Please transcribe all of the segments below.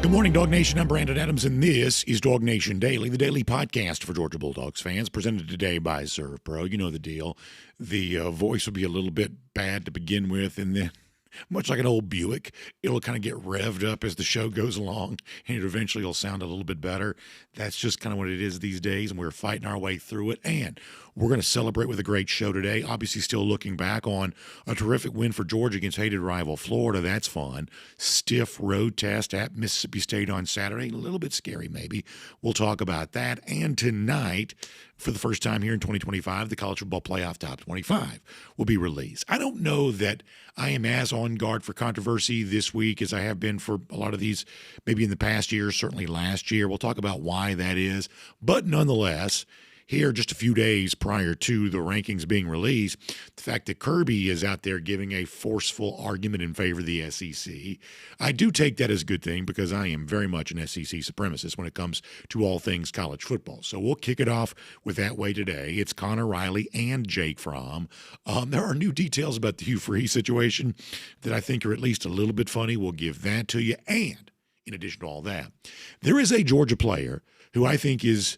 Good morning, Dog Nation. I'm Brandon Adams, and this is DawgNation Daily, the daily podcast for Georgia Bulldogs fans, presented today by Serve Pro. You know the deal. The voice will be a little bit bad to begin with, and then, much like an old Buick, it'll kind of get revved up as the show goes along, and it eventually will sound a little bit better. That's just kind of what it is these days, and we're fighting our way through it. And we're going to celebrate with a great show today. Obviously, still looking back on a terrific win for Georgia against hated rival Florida. That's fun. Stiff road test at Mississippi State on Saturday. A little bit scary, maybe. We'll talk about that. And tonight, for the first time here in 2025, the College Football Playoff Top 25 will be released. I don't know that I am as on guard for controversy this week as I have been for a lot of these, maybe in the past year, certainly last year. We'll talk about why that is. But nonetheless, here, just a few days prior to the rankings being released, the fact that Kirby is out there giving a forceful argument in favor of the SEC, I do take that as a good thing because I am very much an SEC supremacist when it comes to all things college football. So we'll kick it off with that way today. It's Connor Riley and Jake Fromm. There are new details about the Hugh Freeze situation that I think are at least a little bit funny. We'll give that to you. And in addition to all that, there is a Georgia player who I think is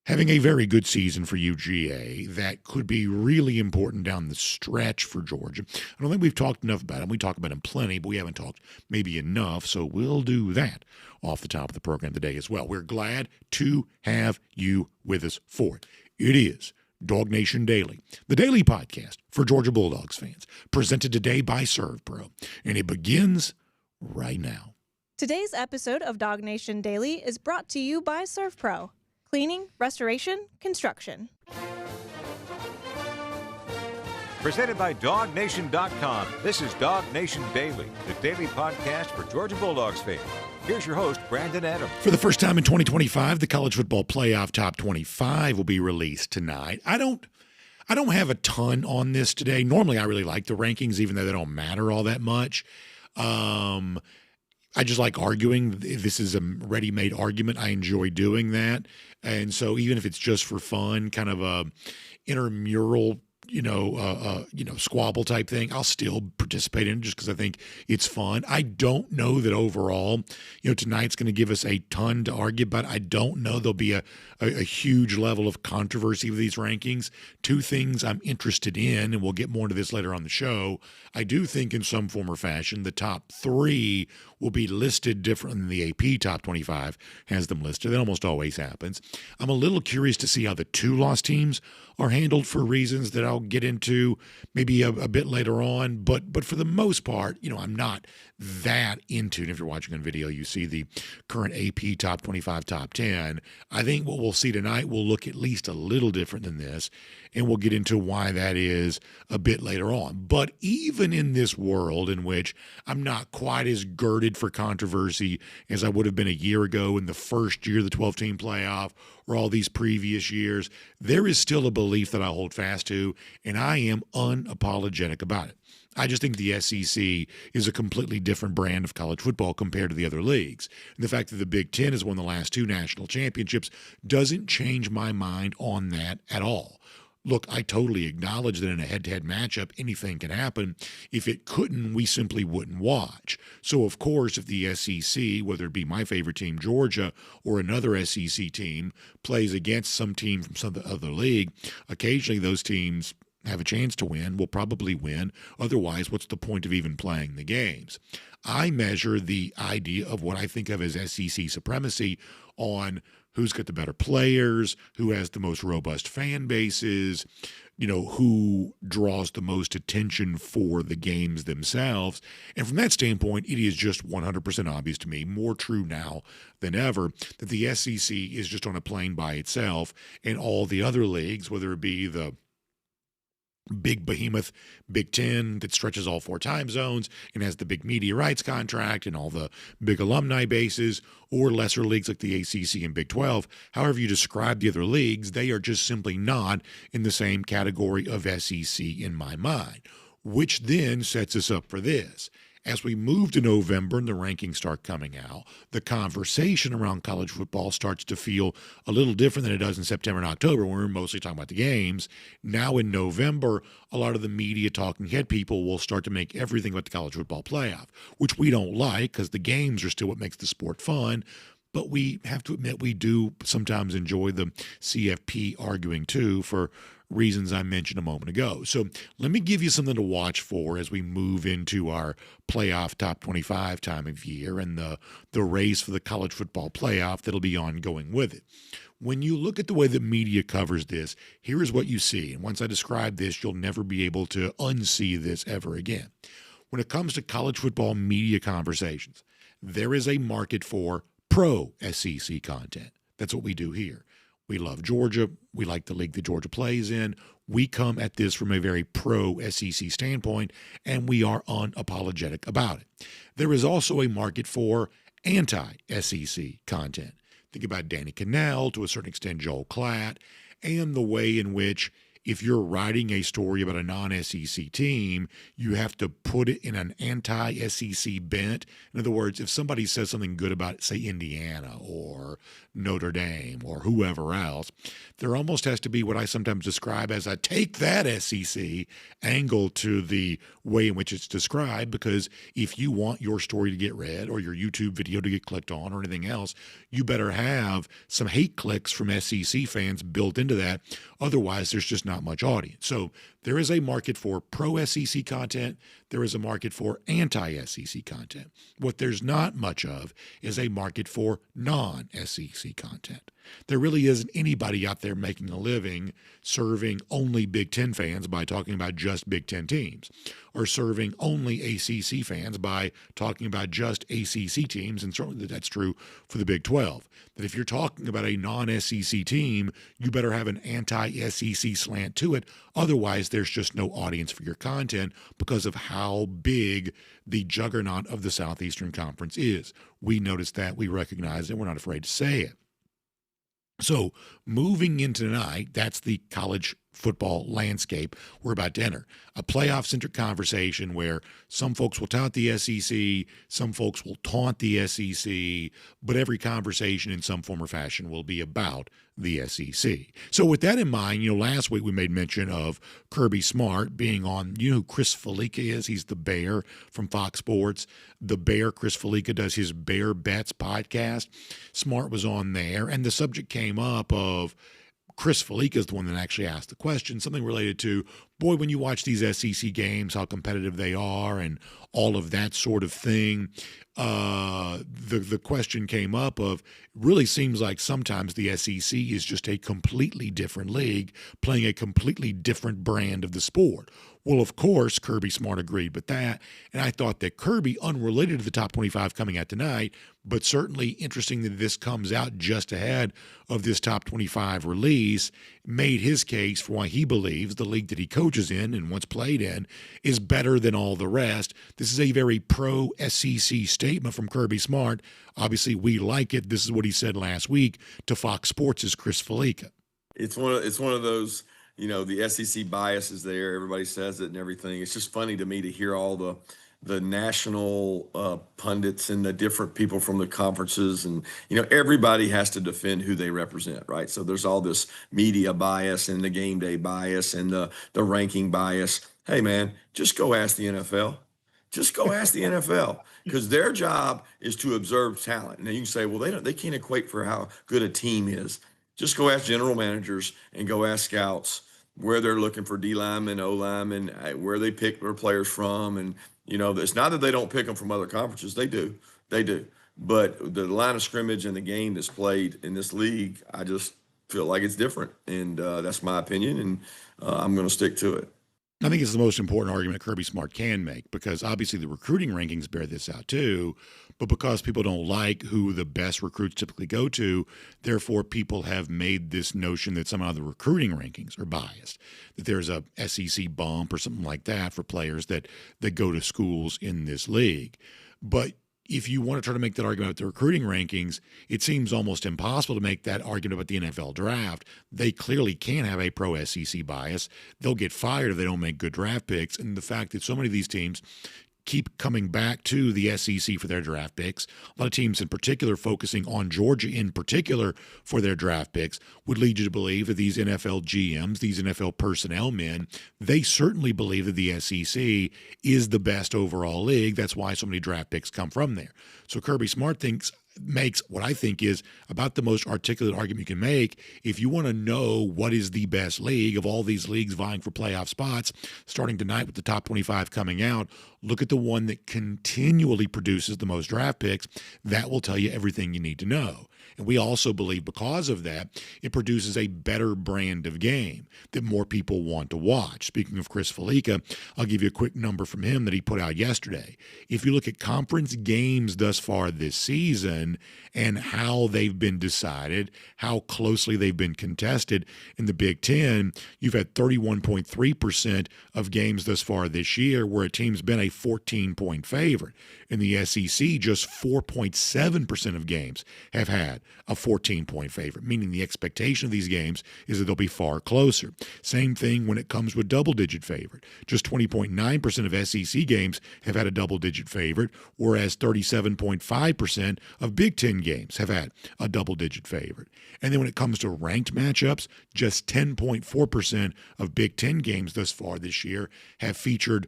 having a very good season for UGA that could be really important down the stretch for Georgia. I don't think we've talked enough about him. We talk about him plenty, but we haven't talked maybe enough, so we'll do that off the top of the program today as well. We're glad to have you with us for it. It is DawgNation Daily, the daily podcast for Georgia Bulldogs fans, presented today by Serve Pro, and it begins right now. Today's episode of DawgNation Daily is brought to you by Serve Pro. Cleaning, restoration, construction. Presented by DawgNation.com. This is DawgNation Daily, the daily podcast for Georgia Bulldogs fans. Here's your host, Brandon Adams. For the first time in 2025, the College Football Playoff Top 25 will be released tonight. I don't have a ton on this today. Normally, I really like the rankings, even though they don't matter all that much. I just like arguing. This is a ready-made argument. I enjoy doing that. And so even if it's just for fun, kind of a intramural, squabble type thing, I'll still participate in it just because I think it's fun. I don't know that overall, tonight's going to give us a ton to argue about. I don't know there'll be a huge level of controversy with these rankings. Two things I'm interested in, and we'll get more into this later on the show. I do think in some form or fashion the top three will be listed different than the AP Top 25 has them listed. That almost always happens. I'm a little curious to see how the two-loss teams are handled for reasons that I'll get into maybe a bit later on. But for the most part, I'm not that into it. If you're watching on video, you see the current AP Top 25, Top 10. I think what we'll see tonight will look at least a little different than this, and we'll get into why that is a bit later on. But even in this world in which I'm not quite as girded for controversy as I would have been a year ago in the first year of the 12-team playoff or all these previous years, there is still a belief that I hold fast to, and I am unapologetic about it. I just think the SEC is a completely different brand of college football compared to the other leagues. And the fact that the Big Ten has won the last two national championships doesn't change my mind on that at all. Look, I totally acknowledge that in a head-to-head matchup, anything can happen. If it couldn't, we simply wouldn't watch. So, of course, if the SEC, whether it be my favorite team, Georgia, or another SEC team, plays against some team from some other league, occasionally those teams have a chance to win, will probably win. Otherwise, what's the point of even playing the games? I measure the idea of what I think of as SEC supremacy on who's got the better players, who has the most robust fan bases, who draws the most attention for the games themselves. And from that standpoint, it is just 100% obvious to me, more true now than ever, that the SEC is just on a plane by itself, and all the other leagues, whether it be the big behemoth Big Ten that stretches all four time zones and has the big media rights contract and all the big alumni bases, or lesser leagues like the ACC and Big 12, however you describe the other leagues, they are just simply not in the same category of SEC in my mind, which then sets us up for this. As we move to November and the rankings start coming out, the conversation around college football starts to feel a little different than it does in September and October, when we're mostly talking about the games. Now in November, a lot of the media talking head people will start to make everything about the college football playoff, which we don't like because the games are still what makes the sport fun. But we have to admit we do sometimes enjoy the CFP arguing too, for reasons I mentioned a moment ago. So let me give you something to watch for as we move into our playoff top 25 time of year and the race for the college football playoff that'll be ongoing with it. When you look at the way the media covers this, here is what you see. And once I describe this, you'll never be able to unsee this ever again. When it comes to college football media conversations, there is a market for pro SEC content. That's what we do here. We love Georgia. We like the league that Georgia plays in. We come at this from a very pro SEC standpoint, and we are unapologetic about it. There is also a market for anti-SEC content. Think about Danny Cannell, to a certain extent Joel Klatt, and the way in which if you're writing a story about a non-SEC team, you have to put it in an anti-SEC bent. In other words, if somebody says something good about, say, Indiana or Notre Dame or whoever else, there almost has to be what I sometimes describe as a take that SEC angle to the way in which it's described, because if you want your story to get read or your YouTube video to get clicked on or anything else, you better have some hate clicks from SEC fans built into that. Otherwise, there's just not much audience. So there is a market for pro SEC content. There is a market for anti-SEC content. What there's not much of is a market for non-SEC content. There really isn't anybody out there making a living serving only Big Ten fans by talking about just Big Ten teams, or serving only ACC fans by talking about just ACC teams, and certainly that's true for the Big 12. That if you're talking about a non-SEC team, you better have an anti-SEC slant to it. Otherwise, there's just no audience for your content because of how big the juggernaut of the Southeastern Conference is. We notice that, we recognize it, we're not afraid to say it. So moving into tonight, that's the college football landscape we're about to enter. A playoff-centric conversation where some folks will tout the SEC, some folks will taunt the SEC, but every conversation in some form or fashion will be about the SEC. So with that in mind, last week we made mention of Kirby Smart being on, who Chris Felica is? He's the Bear from Fox Sports. The Bear, Chris Felica, does his Bear Bets podcast. Smart was on there, and the subject came up of Chris Felica is the one that actually asked the question, something related to, boy, when you watch these SEC games, how competitive they are and all of that sort of thing. The question came up of, really seems like sometimes the SEC is just a completely different league playing a completely different brand of the sport. Well, of course, Kirby Smart agreed with that, and I thought that Kirby, unrelated to the top 25 coming out tonight, but certainly interesting that this comes out just ahead of this top 25 release, made his case for why he believes the league that he coaches in and once played in is better than all the rest. This is a very pro-SEC statement from Kirby Smart. Obviously, we like it. This is what he said last week to Fox Sports' Chris Felica. It's one of those, the SEC bias is there. Everybody says it and everything. It's just funny to me to hear all the national pundits and the different people from the conferences, and everybody has to defend who they represent, right? So there's all this media bias and the game day bias and the ranking bias. Hey man, just go ask the NFL. Just go ask the NFL, because their job is to observe talent. Now you can say, well, they can't equate for how good a team is. Just go ask general managers and go ask scouts where they're looking for D linemen, O linemen, where they pick their players from. And, it's not that they don't pick them from other conferences. They do. But the line of scrimmage and the game that's played in this league, I just feel like it's different. And that's my opinion, and I'm going to stick to it. I think it's the most important argument Kirby Smart can make, because obviously the recruiting rankings bear this out too, but because people don't like who the best recruits typically go to, therefore people have made this notion that somehow the recruiting rankings are biased, that there's a SEC bump or something like that for players that go to schools in this league. But if you want to try to make that argument with the recruiting rankings, it seems almost impossible to make that argument about the NFL draft. They clearly can't have a pro-SEC bias. They'll get fired if they don't make good draft picks. And the fact that so many of these teams keep coming back to the SEC for their draft picks, a lot of teams in particular focusing on Georgia in particular for their draft picks, would lead you to believe that these NFL GMs, these NFL personnel men, they certainly believe that the SEC is the best overall league. That's why so many draft picks come from there. So Kirby Smart makes what I think is about the most articulate argument you can make. If you want to know what is the best league of all these leagues vying for playoff spots, starting tonight with the top 25 coming out, look at the one that continually produces the most draft picks. That will tell you everything you need to know. And we also believe because of that, it produces a better brand of game that more people want to watch. Speaking of Chris Felica, I'll give you a quick number from him that he put out yesterday. If you look at conference games thus far this season and how they've been decided, how closely they've been contested in the Big Ten, you've had 31.3% of games thus far this year where a team's been a 14-point favorite. In the SEC, just 4.7% of games have had a 14-point favorite, meaning the expectation of these games is that they'll be far closer. Same thing when it comes with double-digit favorite. Just 20.9% of SEC games have had a double-digit favorite, whereas 37.5% of Big Ten games have had a double-digit favorite. And then when it comes to ranked matchups, just 10.4% of Big Ten games thus far this year have featured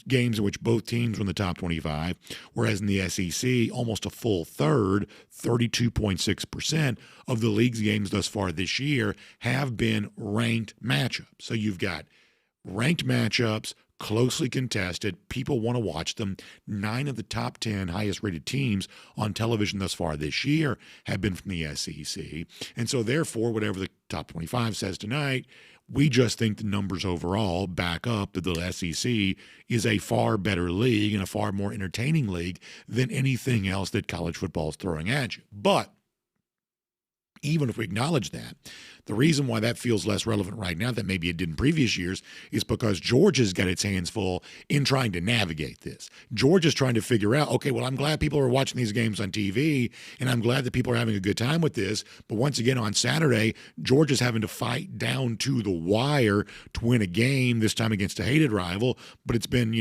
games in which both teams were in the top 25, whereas in the SEC, almost a full third, 32.6% of the league's games thus far this year have been ranked matchups. So you've got ranked matchups, closely contested. People want to watch them. 9 of the top 10 highest-rated teams on television thus far this year have been from the SEC. And so therefore, whatever the top 25 says tonight, we just think the numbers overall back up that the SEC is a far better league and a far more entertaining league than anything else that college football is throwing at you. But even if we acknowledge that, the reason why that feels less relevant right now than maybe it did in previous years is because Georgia's got its hands full in trying to navigate this. Georgia's trying to figure out, okay, well, I'm glad people are watching these games on TV, and I'm glad that people are having a good time with this. But once again, on Saturday, Georgia's having to fight down to the wire to win a game, this time against a hated rival. But it's been,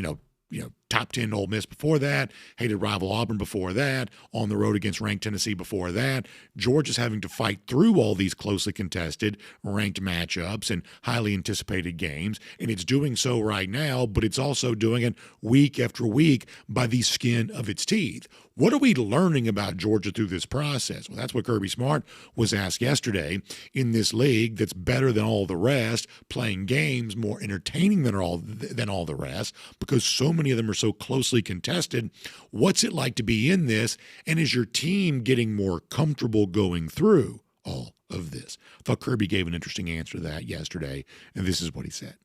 top 10 Ole Miss before that, hated rival Auburn before that, on the road against ranked Tennessee before that. Georgia's having to fight through all these closely contested ranked matchups and highly anticipated games, and it's doing so right now, but it's also doing it week after week by the skin of its teeth. What are we learning about Georgia through this process? Well, that's what Kirby Smart was asked yesterday. In this league that's better than all the rest, playing games more entertaining than all the rest, because so many of them are so closely contested, what's it like to be in this? And is your team getting more comfortable going through all of this? I thought Kirby gave an interesting answer to that yesterday, and this is what he said.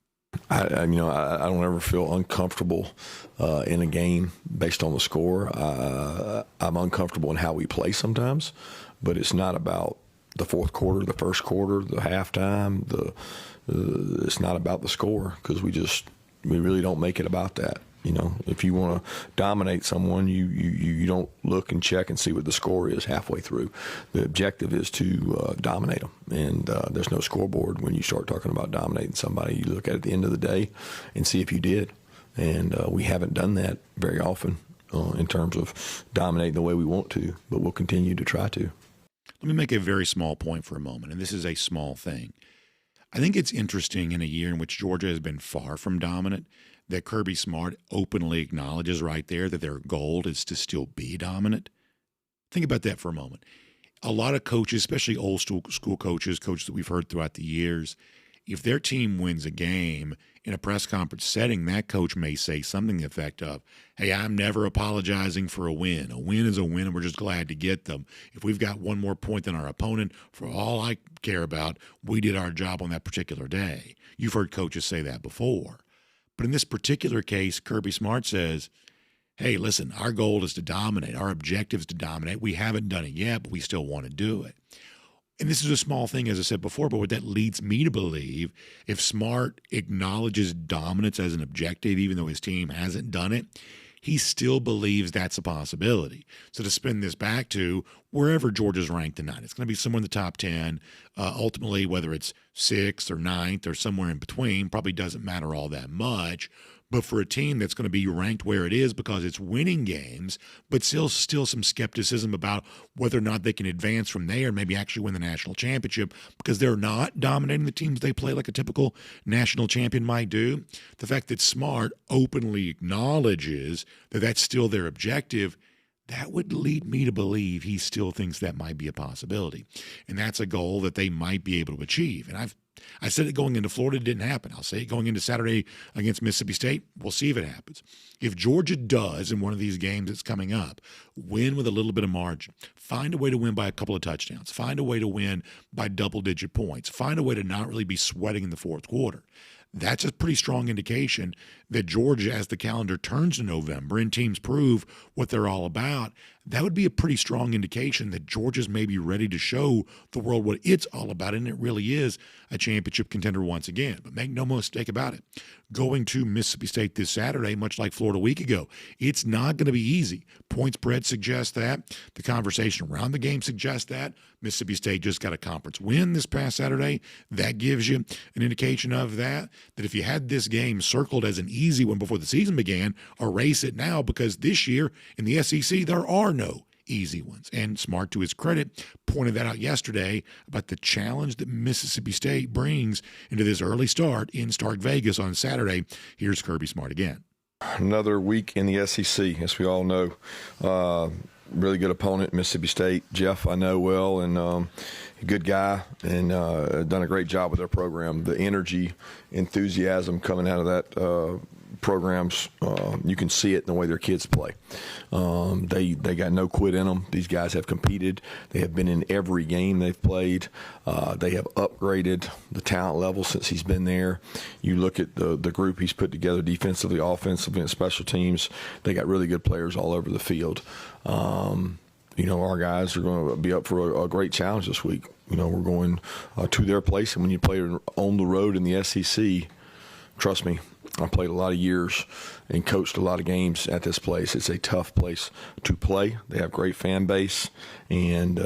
I don't ever feel uncomfortable in a game based on the score. I'm uncomfortable in how we play sometimes, but it's not about the fourth quarter, the first quarter, the halftime. It's not about the score because we really don't make it about that. If you want to dominate someone, you don't look and check and see what the score is halfway through. The objective is to dominate them, and there's no scoreboard when you start talking about dominating somebody. You look at the end of the day and see if you did, and we haven't done that very often in terms of dominating the way we want to, but we'll continue to try to. Let me make a very small point for a moment, and this is a small thing. I think it's interesting in a year in which Georgia has been far from dominant that Kirby Smart openly acknowledges right there that their goal is to still be dominant. Think about that for a moment. A lot of coaches, especially old school coaches that we've heard throughout the years, if their team wins a game in a press conference setting, that coach may say something to the effect of, hey, I'm never apologizing for a win. A win is a win, and we're just glad to get them. If we've got one more point than our opponent, for all I care about, we did our job on that particular day. You've heard coaches say that before. But in this particular case, Kirby Smart says, hey, listen, our goal is to dominate. Our objective is to dominate. We haven't done it yet, but we still want to do it. And this is a small thing, as I said before, but what that leads me to believe, if Smart acknowledges dominance as an objective, even though his team hasn't done it, he still believes that's a possibility. So to spin this back to, wherever Georgia's ranked tonight. It's going to be somewhere in the top 10. Ultimately, whether it's 6th or 9th or somewhere in between, probably doesn't matter all that much. But for a team that's going to be ranked where it is because it's winning games, but still some skepticism about whether or not they can advance from there and maybe actually win the national championship because they're not dominating the teams they play like a typical national champion might do. The fact that Smart openly acknowledges that that's still their objective, that would lead me to believe he still thinks that might be a possibility. And that's a goal that they might be able to achieve. And I said it going into Florida, it didn't happen. I'll say it going into Saturday against Mississippi State. We'll see if it happens. If Georgia does in one of these games that's coming up, win with a little bit of margin, find a way to win by a couple of touchdowns, find a way to win by double-digit points, find a way to not really be sweating in the fourth quarter, that's a pretty strong indication that Georgia, as the calendar turns to November and teams prove what they're all about, that would be a pretty strong indication that Georgia's maybe ready to show the world what it's all about, and it really is a championship contender once again. But make no mistake about it, going to Mississippi State this Saturday, much like Florida a week ago, it's not going to be easy. Point spread suggests that. The conversation around the game suggests that. Mississippi State just got a conference win this past Saturday. That gives you an indication of that if you had this game circled as an easy one before the season began, erase it now, because this year in the SEC, there are no easy ones. And Smart, to his credit, pointed that out yesterday about the challenge that Mississippi State brings into this early start in Stark Vegas on Saturday. Here's Kirby Smart again. Another week in the SEC, as we all know. Really good opponent, Mississippi State. Jeff, I know well, and a good guy, and done a great job with their program. The energy, enthusiasm coming out of that programs, you can see it in the way their kids play. They got no quit in them. These guys have competed. They have been in every game they've played. They have upgraded the talent level since he's been there. You look at the group he's put together defensively, offensively, and special teams. They got really good players all over the field. Our guys are going to be up for a great challenge this week. We're going to their place, and when you play on the road in the SEC, trust me, I played a lot of years and coached a lot of games at this place. It's a tough place to play. They have great fan base, and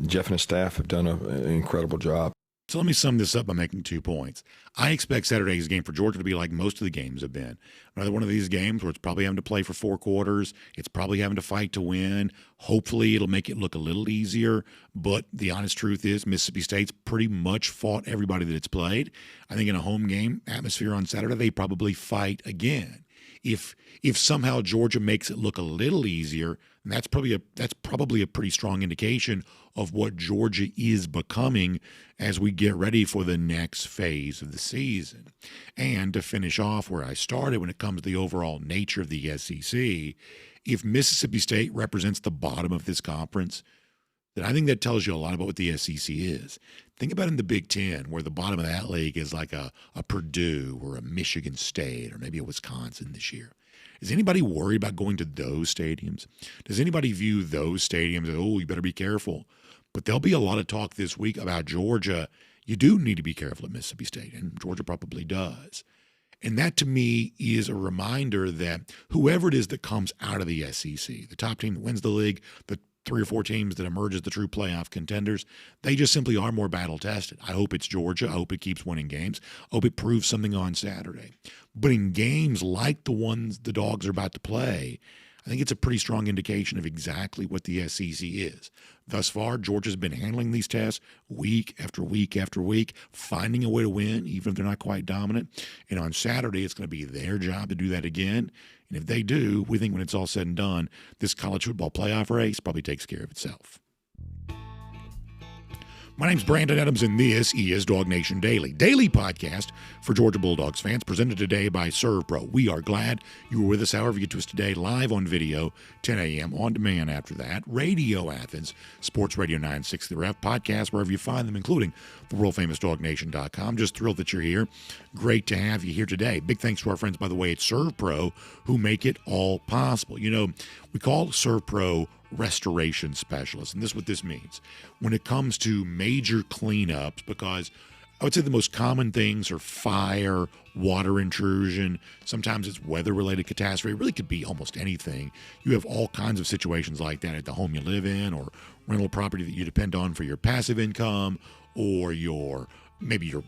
Jeff and his staff have done an incredible job. So let me sum this up by making 2 points. I expect Saturday's game for Georgia to be like most of the games have been. Another one of these games where it's probably having to play for 4 quarters. It's probably having to fight to win. Hopefully it'll make it look a little easier. But the honest truth is Mississippi State's pretty much fought everybody that it's played. I think in a home game atmosphere on Saturday, they probably fight again. If somehow Georgia makes it look a little easier, that's probably a pretty strong indication of what Georgia is becoming as we get ready for the next phase of the season. And to finish off where I started when it comes to the overall nature of the SEC, if Mississippi State represents the bottom of this conference, then I think that tells you a lot about what the SEC is. Think about in the Big Ten, where the bottom of that league is like a Purdue or a Michigan State or maybe a Wisconsin this year. Is anybody worried about going to those stadiums? Does anybody view those stadiums as, oh, you better be careful? But there'll be a lot of talk this week about Georgia. You do need to be careful at Mississippi State, and Georgia probably does. And that, to me, is a reminder that whoever it is that comes out of the SEC, the top team that wins the league, the 3 or 4 teams that emerge as the true playoff contenders, they just simply are more battle-tested. I hope it's Georgia. I hope it keeps winning games. I hope it proves something on Saturday. But in games like the ones the Dogs are about to play, I think it's a pretty strong indication of exactly what the SEC is. Thus far, Georgia's been handling these tests week after week after week, finding a way to win, even if they're not quite dominant. And on Saturday, it's going to be their job to do that again. And if they do, we think when it's all said and done, this college football playoff race probably takes care of itself. My name's Brandon Adams, and this is DawgNation Daily. Daily podcast for Georgia Bulldogs fans, presented today by ServPro. We are glad you were with us, however you get to us today, live on video, 10 a.m., on demand after that, Radio Athens, Sports Radio 960 Ref, podcast wherever you find them, including the world-famous DawgNation.com. Just thrilled that you're here. Great to have you here today. Big thanks to our friends, by the way, at ServPro, who make it all possible. You know, we call ServPro restoration specialists, and this is what this means. When it comes to major cleanups, because I would say the most common things are fire, water intrusion, sometimes it's weather-related catastrophe. It really could be almost anything. You have all kinds of situations like that at the home you live in or rental property that you depend on for your passive income, or maybe your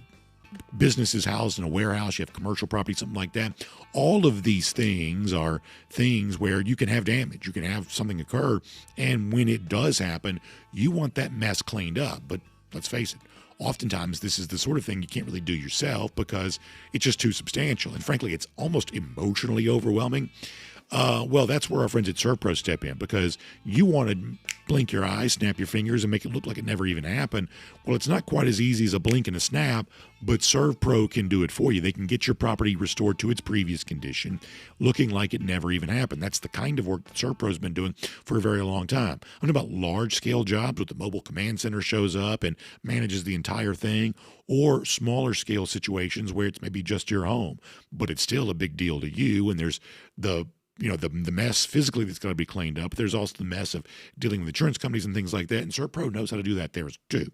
business is housed in a warehouse, you have commercial property, something like that. All of these things are things where you can have damage. You can have something occur, and when it does happen, you want that mess cleaned up. But let's face it, oftentimes this is the sort of thing you can't really do yourself because it's just too substantial. And frankly, it's almost emotionally overwhelming. Well, that's where our friends at ServPro step in, because you want to blink your eyes, snap your fingers, and make it look like it never even happened. Well, it's not quite as easy as a blink and a snap, but ServPro can do it for you. They can get your property restored to its previous condition, looking like it never even happened. That's the kind of work that ServPro's been doing for a very long time. I'm talking about large-scale jobs where the mobile command center shows up and manages the entire thing, or smaller-scale situations where it's maybe just your home, but it's still a big deal to you, and there's the mess physically that's got to be cleaned up. There's also the mess of dealing with insurance companies and things like that. And ServPro knows how to do that there too.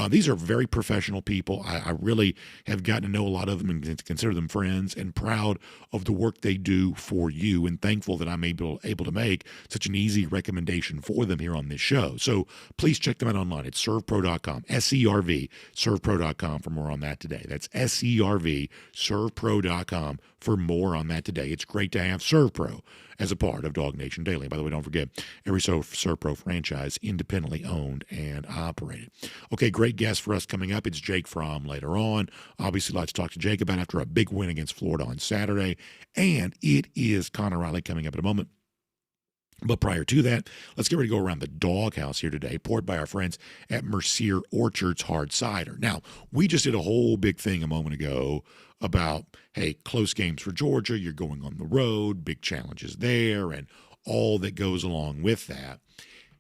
These are very professional people. I really have gotten to know a lot of them and consider them friends, and proud of the work they do for you, and thankful that I'm able to make such an easy recommendation for them here on this show. So please check them out online. It's servpro.com, SERV, servpro.com for more on that today. That's SERV, servpro.com for more on that today. It's great to have ServPro as a part of DawgNation Daily. By the way, don't forget, every ServPro franchise independently owned and operated. Okay, great guest for us coming up. It's Jake Fromm later on. Obviously, let's talk to Jake about after a big win against Florida on Saturday. And it is Connor Riley coming up in a moment. But prior to that, let's get ready to go around the doghouse here today, poured by our friends at Mercier Orchards Hard Cider. Now, we just did a whole big thing a moment ago about, hey, close games for Georgia, you're going on the road, big challenges there, and all that goes along with that.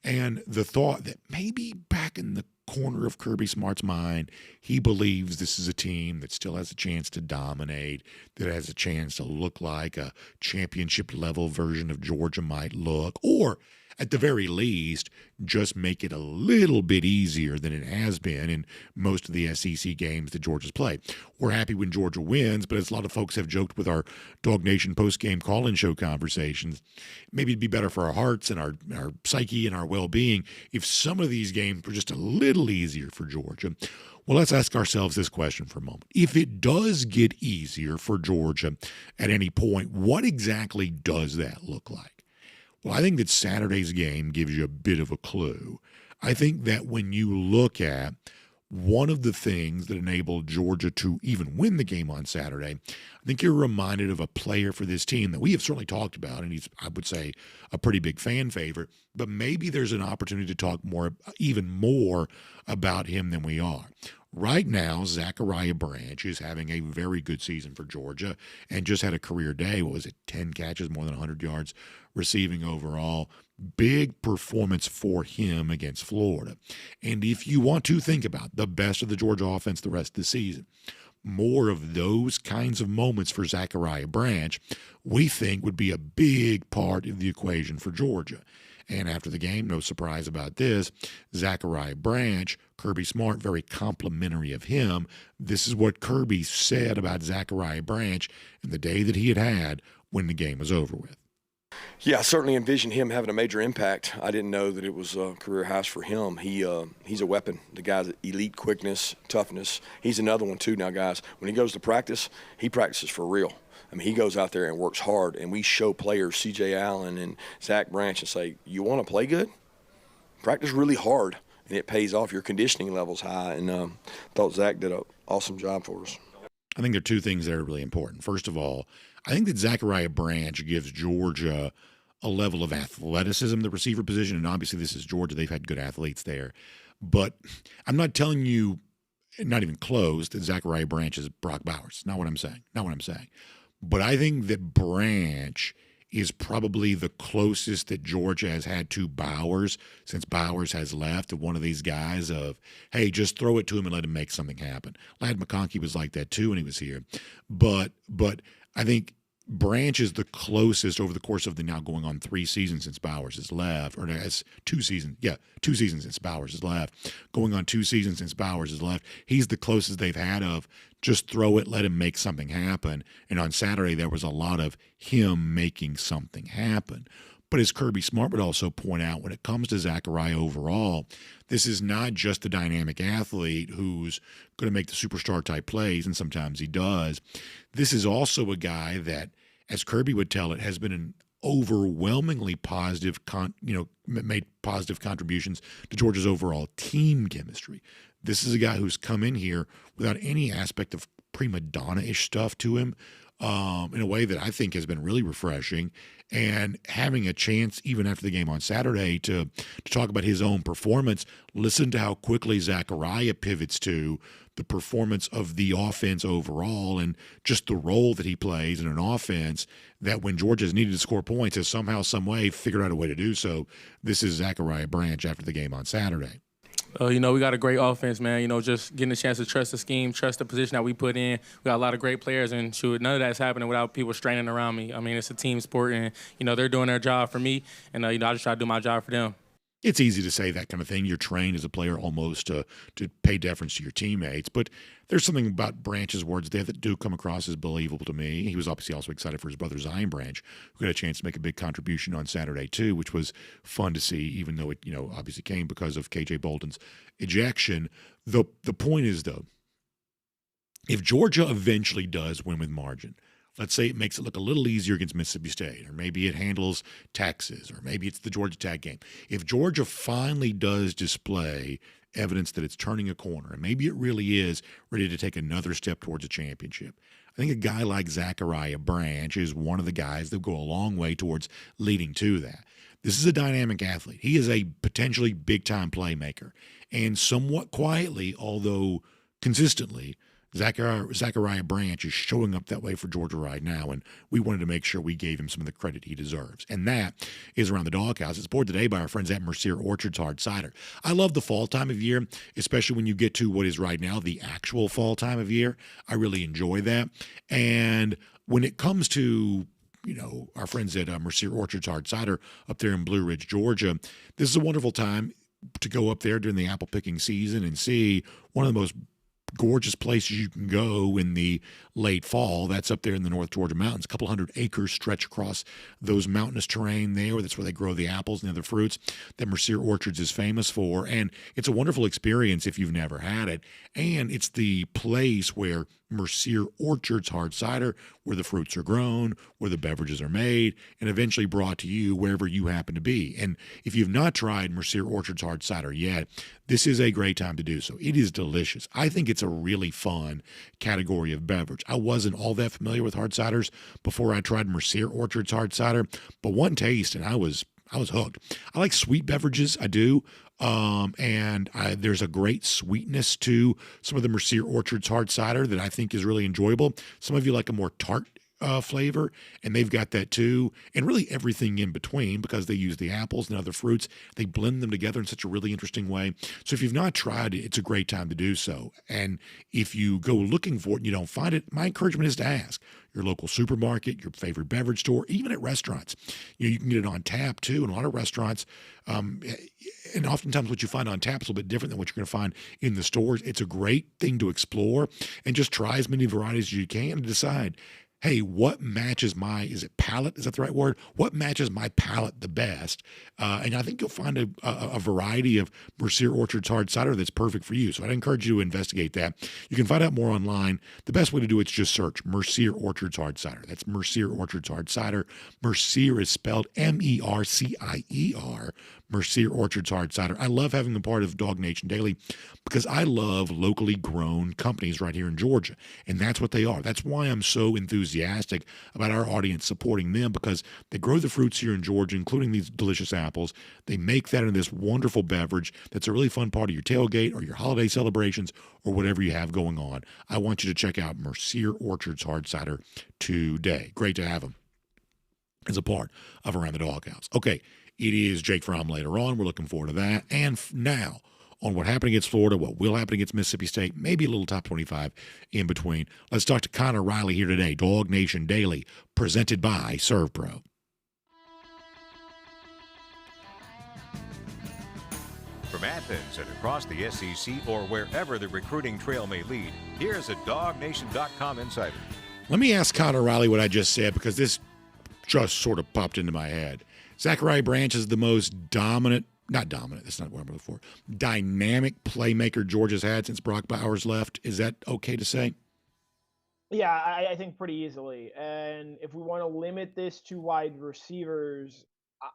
And the thought that maybe back in the corner of Kirby Smart's mind, he believes this is a team that still has a chance to dominate, that has a chance to look like a championship-level version of Georgia might look, or at the very least, just make it a little bit easier than it has been in most of the SEC games that Georgia's played. We're happy when Georgia wins, but as a lot of folks have joked with our DawgNation post-game call-in show conversations, maybe it'd be better for our hearts and our psyche and our well-being if some of these games were just a little easier for Georgia. Well, let's ask ourselves this question for a moment. If it does get easier for Georgia at any point, what exactly does that look like? Well, I think that Saturday's game gives you a bit of a clue. I think that when you look at one of the things that enabled Georgia to even win the game on Saturday, I think you're reminded of a player for this team that we have certainly talked about, and he's, I would say, a pretty big fan favorite, but maybe there's an opportunity to talk even more about him than we are. Right now, Zachariah Branch is having a very good season for Georgia and just had a career day. What was it, 10 catches, more than 100 yards receiving overall. Big performance for him against Florida. And if you want to think about the best of the Georgia offense the rest of the season, more of those kinds of moments for Zachariah Branch, we think would be a big part of the equation for Georgia. And after the game, no surprise about this, Zachariah Branch, Kirby Smart, very complimentary of him. This is what Kirby said about Zachariah Branch and the day that he had when the game was over with. Yeah, I certainly envisioned him having a major impact. I didn't know that it was career highs for him. He's a weapon. The guy's elite quickness, toughness. He's another one too now, guys. When he goes to practice, he practices for real. I mean, he goes out there and works hard, and we show players, C.J. Allen and Zach Branch, and say, you want to play good? Practice really hard, and it pays off. Your conditioning level's high, and thought Zach did an awesome job for us. I think there are two things that are really important. First of all, I think that Zachariah Branch gives Georgia a level of athleticism, the receiver position, and obviously this is Georgia. They've had good athletes there. But I'm not telling you, not even close, that Zachariah Branch is Brock Bowers. Not what I'm saying. But I think that Branch is probably the closest that Georgia has had to Bowers since Bowers has left, of one of these guys of, hey, just throw it to him and let him make something happen. Ladd McConkey was like that too when he was here. But I think Branch is the closest over the course of the now going on 3 seasons since Bowers has left, or as 2 seasons. Yeah, 2 seasons since Bowers has left. Going on 2 seasons since Bowers has left. He's the closest they've had of just throw it, let him make something happen. And on Saturday, there was a lot of him making something happen. But as Kirby Smart would also point out, when it comes to Zachariah overall, this is not just a dynamic athlete who's going to make the superstar type plays, and sometimes he does. This is also a guy that, as Kirby would tell it, has been an overwhelmingly positive, made positive contributions to Georgia's overall team chemistry. This is a guy who's come in here without any aspect of prima donna-ish stuff to him, in a way that I think has been really refreshing, and having a chance even after the game on Saturday to talk about his own performance. Listen to how quickly Zachariah pivots to the performance of the offense overall and just the role that he plays in an offense that when Georgia's needed to score points has somehow, some way figured out a way to do so. This is Zachariah Branch after the game on Saturday. We got a great offense, man. Just getting a chance to trust the scheme, trust the position that we put in. We got a lot of great players, and shoot, none of that's happening without people straining around me. I mean, it's a team sport, and, they're doing their job for me, and, I just try to do my job for them. It's easy to say that kind of thing. You're trained as a player almost to pay deference to your teammates. But there's something about Branch's words there that do come across as believable to me. He was obviously also excited for his brother Zion Branch, who got a chance to make a big contribution on Saturday too, which was fun to see, even though it obviously came because of KJ Bolden's ejection. The point is, though, if Georgia eventually does win with margin, let's say it makes it look a little easier against Mississippi State, or maybe it handles Texas, or maybe it's the Georgia Tech game. If Georgia finally does display evidence that it's turning a corner, and maybe it really is ready to take another step towards a championship, I think a guy like Zachariah Branch is one of the guys that go a long way towards leading to that. This is a dynamic athlete. He is a potentially big-time playmaker. And somewhat quietly, although consistently, Zachariah Branch is showing up that way for Georgia right now, and we wanted to make sure we gave him some of the credit he deserves. And that is around the doghouse. It's poured today by our friends at Mercier Orchards Hard Cider. I love the fall time of year, especially when you get to what is right now the actual fall time of year. I really enjoy that. And when it comes to our friends at Mercier Orchards Hard Cider up there in Blue Ridge, Georgia, this is a wonderful time to go up there during the apple picking season and see one of the most gorgeous places you can go in the late fall. That's up there in the North Georgia mountains. A couple hundred acres stretch across those mountainous terrain there. That's where they grow the apples and the other fruits that Mercier Orchards is famous for. And it's a wonderful experience if you've never had it. And it's the place where Mercier Orchards Hard Cider, where the fruits are grown, where the beverages are made, and eventually brought to you wherever you happen to be. And if you've not tried Mercier Orchards Hard Cider yet, this is a great time to do so. It is delicious. I think it's a really fun category of beverage. I wasn't all that familiar with hard ciders before I tried Mercier Orchards Hard Cider, but one taste and I was hooked. I like sweet beverages. I do. There's a great sweetness to some of the Mercier Orchards Hard Cider that I think is really enjoyable. Some of you like a more tart flavor, and they've got that too, and really everything in between, because they use the apples and other fruits. They blend them together in such a really interesting way. So if you've not tried it, it's a great time to do so. And if you go looking for it and you don't find it, my encouragement is to ask your local supermarket, your favorite beverage store, even at restaurants. You can get it on tap too in a lot of restaurants. And oftentimes what you find on tap is a little bit different than what you're going to find in the stores. It's a great thing to explore and just try as many varieties as you can and decide, hey, what matches is it palate? Is that the right word? What matches my palate the best? And I think you'll find a variety of Mercier Orchards Hard Cider that's perfect for you. So I'd encourage you to investigate that. You can find out more online. The best way to do it is just search Mercier Orchards Hard Cider. That's Mercier Orchards Hard Cider. Mercier is spelled Mercier. Mercier Orchards Hard Cider. I love having them part of DawgNation Daily because I love locally grown companies right here in Georgia, and that's what they are. That's why I'm so enthusiastic about our audience supporting them, because they grow the fruits here in Georgia, including these delicious apples. They make that into this wonderful beverage that's a really fun part of your tailgate or your holiday celebrations or whatever you have going on. I want you to check out Mercier Orchards Hard Cider today. Great to have them as a part of Around the Doghouse. Okay. It is Jake Fromm later on. We're looking forward to that. And now, on what happened against Florida, what will happen against Mississippi State, maybe a little top 25 in between. Let's talk to Connor Riley here today, DawgNation Daily, presented by ServPro. From Athens and across the SEC or wherever the recruiting trail may lead, here's a DawgNation.com insider. Let me ask Connor Riley what I just said, because this just sort of popped into my head. Zachariah Branch is the most dominant, not dominant, that's not what I'm looking for, dynamic playmaker Georgia's had since Brock Bowers left. Is that okay to say? Yeah, I think pretty easily. And if we want to limit this to wide receivers,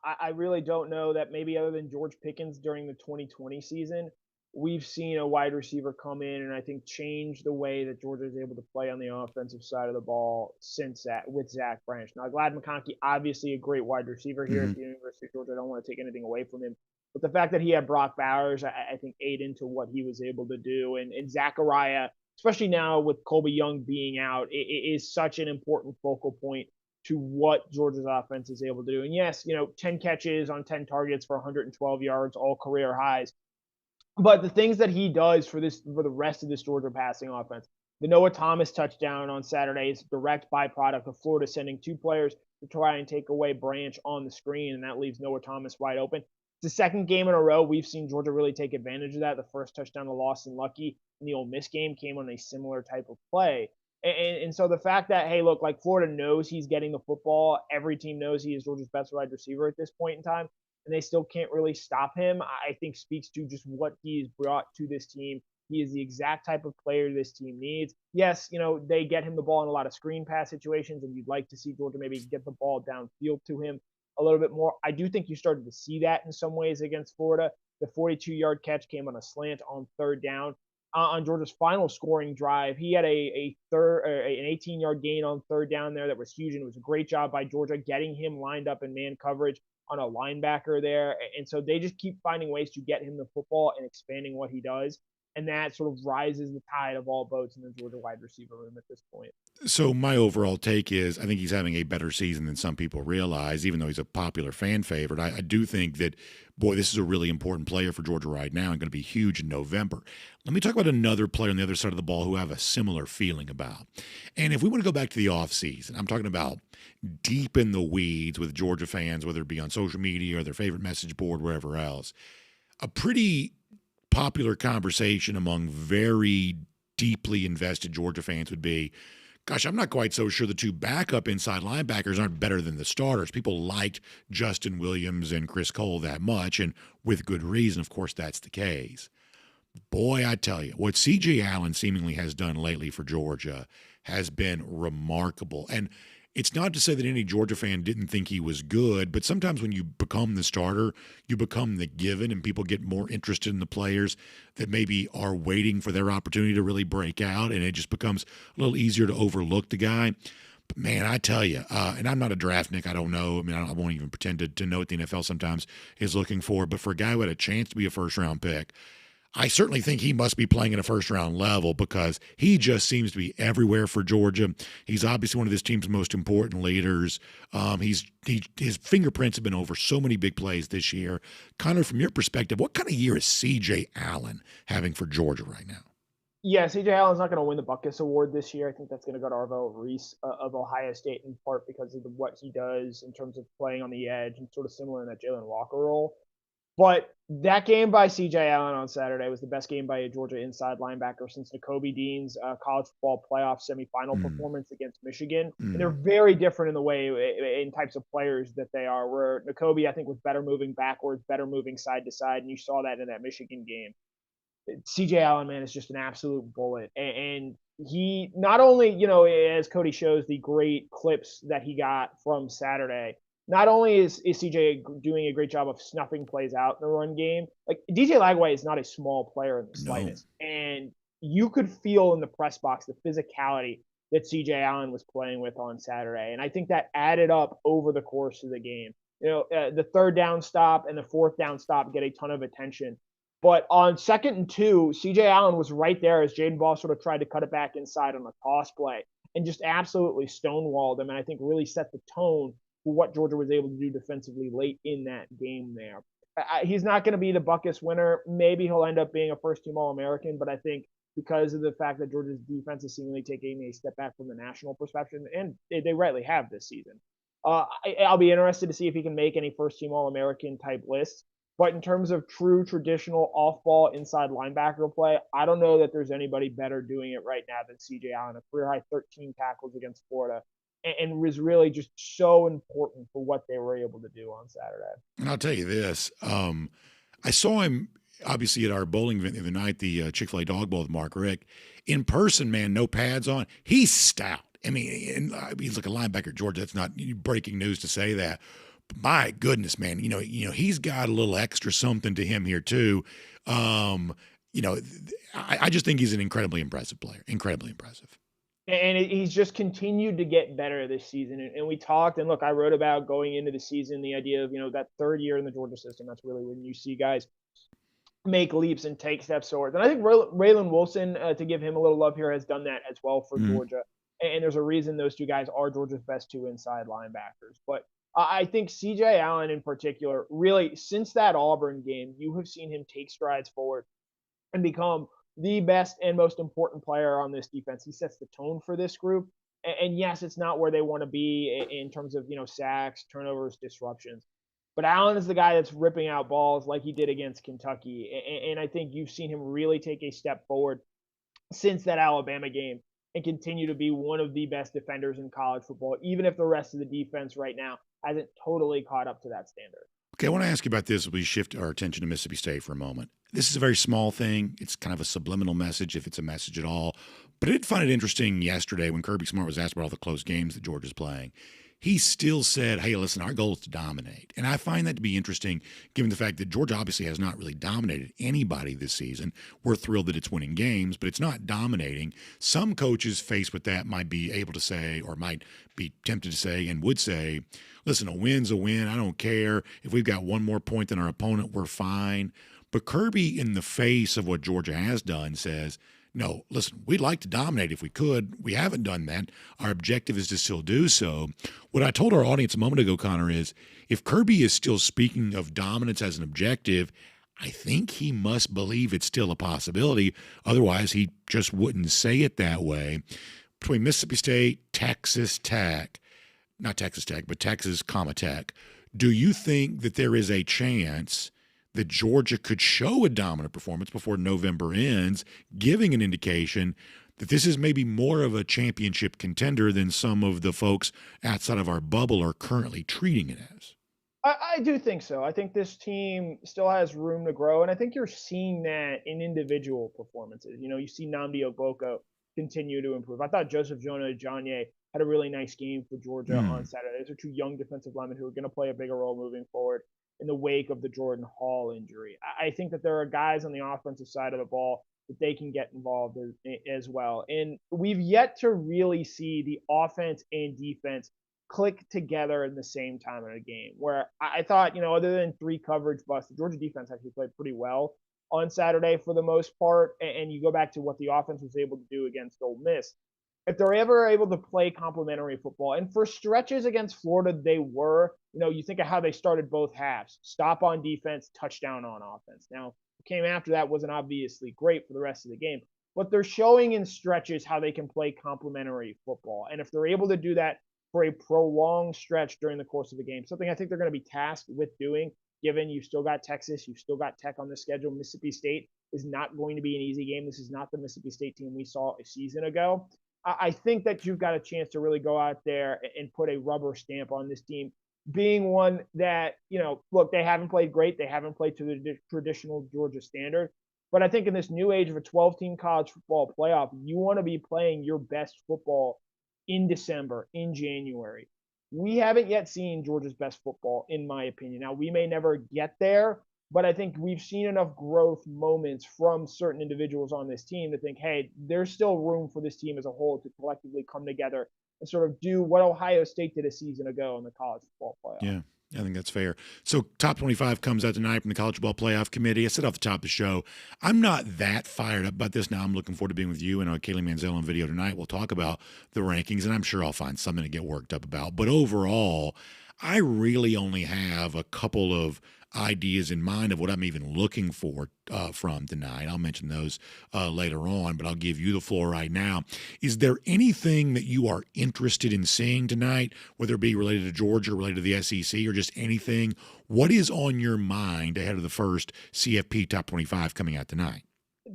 I really don't know that maybe other than George Pickens during the 2020 season, we've seen a wide receiver come in and I think change the way that Georgia is able to play on the offensive side of the ball since that with Zach Branch. Now, Glad McConkey, obviously a great wide receiver here at the University of Georgia. I don't want to take anything away from him. But the fact that he had Brock Bowers, I think, ate into what he was able to do. And Zachariah, especially now with Colby Young being out, it is such an important focal point to what Georgia's offense is able to do. And yes, 10 catches on 10 targets for 112 yards, all career highs. But the things that he does for the rest of this Georgia passing offense, the Noah Thomas touchdown on Saturday is a direct byproduct of Florida sending two players to try and take away Branch on the screen, and that leaves Noah Thomas wide open. It's the second game in a row we've seen Georgia really take advantage of that. The first touchdown to Lawson Lucky in the Ole Miss game came on a similar type of play. And so the fact that, hey, look, like Florida knows he's getting the football. Every team knows he is Georgia's best wide receiver at this point in time, and they still can't really stop him, I think speaks to just what he's brought to this team. He is the exact type of player this team needs. Yes, they get him the ball in a lot of screen pass situations, and you'd like to see Georgia maybe get the ball downfield to him a little bit more. I do think you started to see that in some ways against Florida. The 42-yard catch came on a slant on third down. On Georgia's final scoring drive, he had an 18-yard gain on third down there that was huge, and it was a great job by Georgia getting him lined up in man coverage on a linebacker there. And so they just keep finding ways to get him the football and expanding what he does. And that sort of rises the tide of all boats in the Georgia wide receiver room at this point. So my overall take is I think he's having a better season than some people realize, even though he's a popular fan favorite. I do think that, boy, this is a really important player for Georgia right now and going to be huge in November. Let me talk about another player on the other side of the ball who I have a similar feeling about. And if we want to go back to the offseason, I'm talking about deep in the weeds with Georgia fans, whether it be on social media or their favorite message board, wherever else, a pretty popular conversation among very deeply invested Georgia fans would be, gosh, I'm not quite so sure the two backup inside linebackers aren't better than the starters. People liked Justin Williams and Chris Cole that much, and with good reason, of course, that's the case. Boy, I tell you, what C.J. Allen seemingly has done lately for Georgia has been remarkable. And it's not to say that any Georgia fan didn't think he was good, but sometimes when you become the starter, you become the given, and people get more interested in the players that maybe are waiting for their opportunity to really break out, and it just becomes a little easier to overlook the guy. But, man, I tell you, and I'm not a draftnik, I don't know. I mean, I won't even pretend to know what the NFL sometimes is looking for, but for a guy who had a chance to be a first-round pick, I certainly think he must be playing at a first-round level because he just seems to be everywhere for Georgia. He's obviously one of this team's most important leaders. His fingerprints have been over so many big plays this year. Connor, from your perspective, what kind of year is C.J. Allen having for Georgia right now? Yeah, C.J. Allen's not going to win the Buckus Award this year. I think that's going to go to Arvell Reese of Ohio State in part because of what he does in terms of playing on the edge and sort of similar in that Jalen Walker role. But that game by C.J. Allen on Saturday was the best game by a Georgia inside linebacker since Nakobe Dean's college football playoff semifinal performance against Michigan. And they're very different in the way, in types of players that they are, where Nakobe, I think, was better moving backwards, better moving side to side, and you saw that in that Michigan game. C.J. Allen, man, is just an absolute bullet. And he not only, as Cody shows the great clips that he got from Saturday, not only is CJ doing a great job of snuffing plays out in the run game, like DJ Lagway is not a small player in the slightest. No. And you could feel in the press box the physicality that CJ Allen was playing with on Saturday. And I think that added up over the course of the game. The third down stop and the fourth down stop get a ton of attention. But on 2nd and 2, CJ Allen was right there as Jaden Ball sort of tried to cut it back inside on a toss play and just absolutely stonewalled him. And I think really set the tone for what Georgia was able to do defensively late in that game there. He's not going to be the Buckus winner. Maybe he'll end up being a first-team All-American, but I think because of the fact that Georgia's defense is seemingly taking a step back from the national perception, and they rightly have this season, I'll be interested to see if he can make any first-team All-American type lists. But in terms of true traditional off-ball inside linebacker play, I don't know that there's anybody better doing it right now than C.J. Allen. A career-high 13 tackles against Florida. and was really just so important for what they were able to do on Saturday. And I'll tell you this, I saw him obviously at our bowling event the other night, the Chick-fil-A Dog Bowl with Mark Rick. In person, man, no pads on. He's stout. I mean, he's like a linebacker at Georgia. That's not breaking news to say that. But my goodness, man, he's got a little extra something to him here too. I just think he's an incredibly impressive player. Incredibly impressive. And he's just continued to get better this season. And we talked, and look, I wrote about going into the season, the idea of, that third year in the Georgia system. That's really when you see guys make leaps and take steps forward. And I think Raylan Wilson, to give him a little love here, has done that as well for Georgia. And there's a reason those two guys are Georgia's best two inside linebackers. But I think C.J. Allen in particular, really, since that Auburn game, you have seen him take strides forward and become the best and most important player on this defense. He sets the tone for this group. And yes, it's not where they want to be in terms of, sacks, turnovers, disruptions. But Allen is the guy that's ripping out balls like he did against Kentucky. And I think you've seen him really take a step forward since that Alabama game and continue to be one of the best defenders in college football, even if the rest of the defense right now hasn't totally caught up to that standard. Okay, I want to ask you about this as we shift our attention to Mississippi State for a moment. This is a very small thing. It's kind of a subliminal message, if it's a message at all. But I did find it interesting yesterday when Kirby Smart was asked about all the close games that Georgia's playing. He still said, hey, listen, our goal is to dominate. And I find that to be interesting, given the fact that Georgia obviously has not really dominated anybody this season. We're thrilled that it's winning games, but it's not dominating. Some coaches faced with that might be able to say, or might be tempted to say, and would say, listen, a win's a win. I don't care. If we've got one more point than our opponent, we're fine. But Kirby, in the face of what Georgia has done, says, no, listen, we'd like to dominate if we could. We haven't done that. Our objective is to still do so. What I told our audience a moment ago, Connor, is if Kirby is still speaking of dominance as an objective, I think he must believe it's still a possibility. Otherwise, he just wouldn't say it that way. Between Mississippi State, Texas Tech, not Texas Tech, but Texas, Tech, do you think that there is a chance that Georgia could show a dominant performance before November ends, giving an indication that this is maybe more of a championship contender than some of the folks outside of our bubble are currently treating it as? I do think so. I think this team still has room to grow, and I think you're seeing that in individual performances. You see Nnamdi Ogboko continue to improve. I thought Joseph Jonah-Ajonye had a really nice game for Georgia on Saturday. Those are two young defensive linemen who are going to play a bigger role moving forward in the wake of the Jordan Hall injury. I think that there are guys on the offensive side of the ball that they can get involved as well. And we've yet to really see the offense and defense click together in the same time in a game, where I thought, other than 3 coverage busts, the Georgia defense actually played pretty well on Saturday for the most part. And you go back to what the offense was able to do against Ole Miss. If they're ever able to play complementary football, and for stretches against Florida, they were, you think of how they started both halves, stop on defense, touchdown on offense. Now, what came after that wasn't obviously great for the rest of the game, but they're showing in stretches how they can play complementary football. And if they're able to do that for a prolonged stretch during the course of the game, something I think they're going to be tasked with doing, given you've still got Texas, you've still got Tech on the schedule. Mississippi State is not going to be an easy game. This is not the Mississippi State team we saw a season ago. I think that you've got a chance to really go out there and put a rubber stamp on this team, being one that, look, they haven't played great. They haven't played to the traditional Georgia standard. But I think in this new age of a 12-team college football playoff, you want to be playing your best football in December, in January. We haven't yet seen Georgia's best football, in my opinion. Now, we may never get there, but I think we've seen enough growth moments from certain individuals on this team to think, hey, there's still room for this team as a whole to collectively come together and sort of do what Ohio State did a season ago in the college football playoff. Yeah, I think that's fair. So top 25 comes out tonight from the College Football Playoff Committee. I said off the top of the show, I'm not that fired up about this now. I'm looking forward to being with you and Kaylee Manziel on video tonight. We'll talk about the rankings, and I'm sure I'll find something to get worked up about. But overall, I really only have a couple of ideas in mind of what I'm even looking for from tonight. I'll mention those later on, but I'll give you the floor right now. Is there anything that you are interested in seeing tonight, whether it be related to Georgia, related to the SEC, or just anything? What is on your mind ahead of the first CFP Top 25 coming out tonight?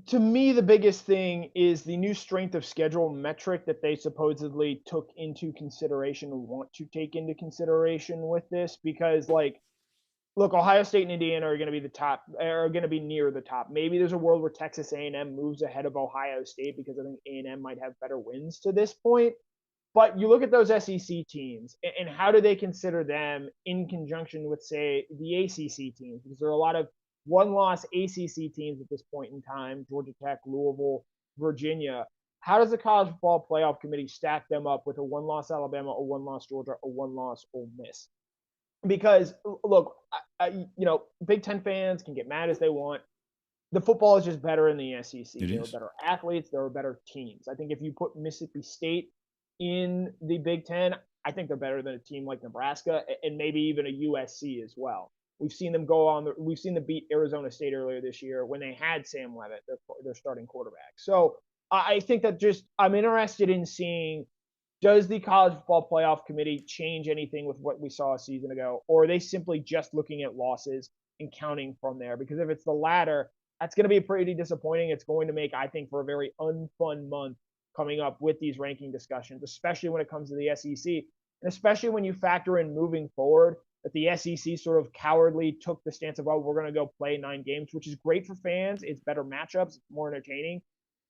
To me, the biggest thing is the new strength of schedule metric that they supposedly took into consideration, or want to take into consideration with this, because like, look, Ohio State and Indiana are going to be the top, are going to be near the top. Maybe there's a world where Texas A&M moves ahead of Ohio State because I think A&M might have better wins to this point. But you look at those SEC teams, and how do they consider them in conjunction with, say, the ACC teams? Because there are a lot of one-loss ACC teams at this point in time: Georgia Tech, Louisville, Virginia. How does the College Football Playoff Committee stack them up with a one-loss Alabama, a one-loss Georgia, a one-loss Ole Miss? Because look, Big Ten fans can get mad as they want. The football is just better in the SEC. There are better athletes. There are better teams. I think if you put Mississippi State in the Big Ten, I think they're better than a team like Nebraska and maybe even a USC as well. We've seen them we've seen them beat Arizona State earlier this year when they had Sam Leavitt, their starting quarterback. So I think that I'm interested in seeing, does the College Football Playoff Committee change anything with what we saw a season ago? Or are they simply just looking at losses and counting from there? Because if it's the latter, that's going to be pretty disappointing. It's going to make, I think, for a very unfun month coming up with these ranking discussions, especially when it comes to the SEC. And especially when you factor in moving forward that the SEC sort of cowardly took the stance of, oh, we're going to go play 9 games, which is great for fans. It's better matchups, it's more entertaining.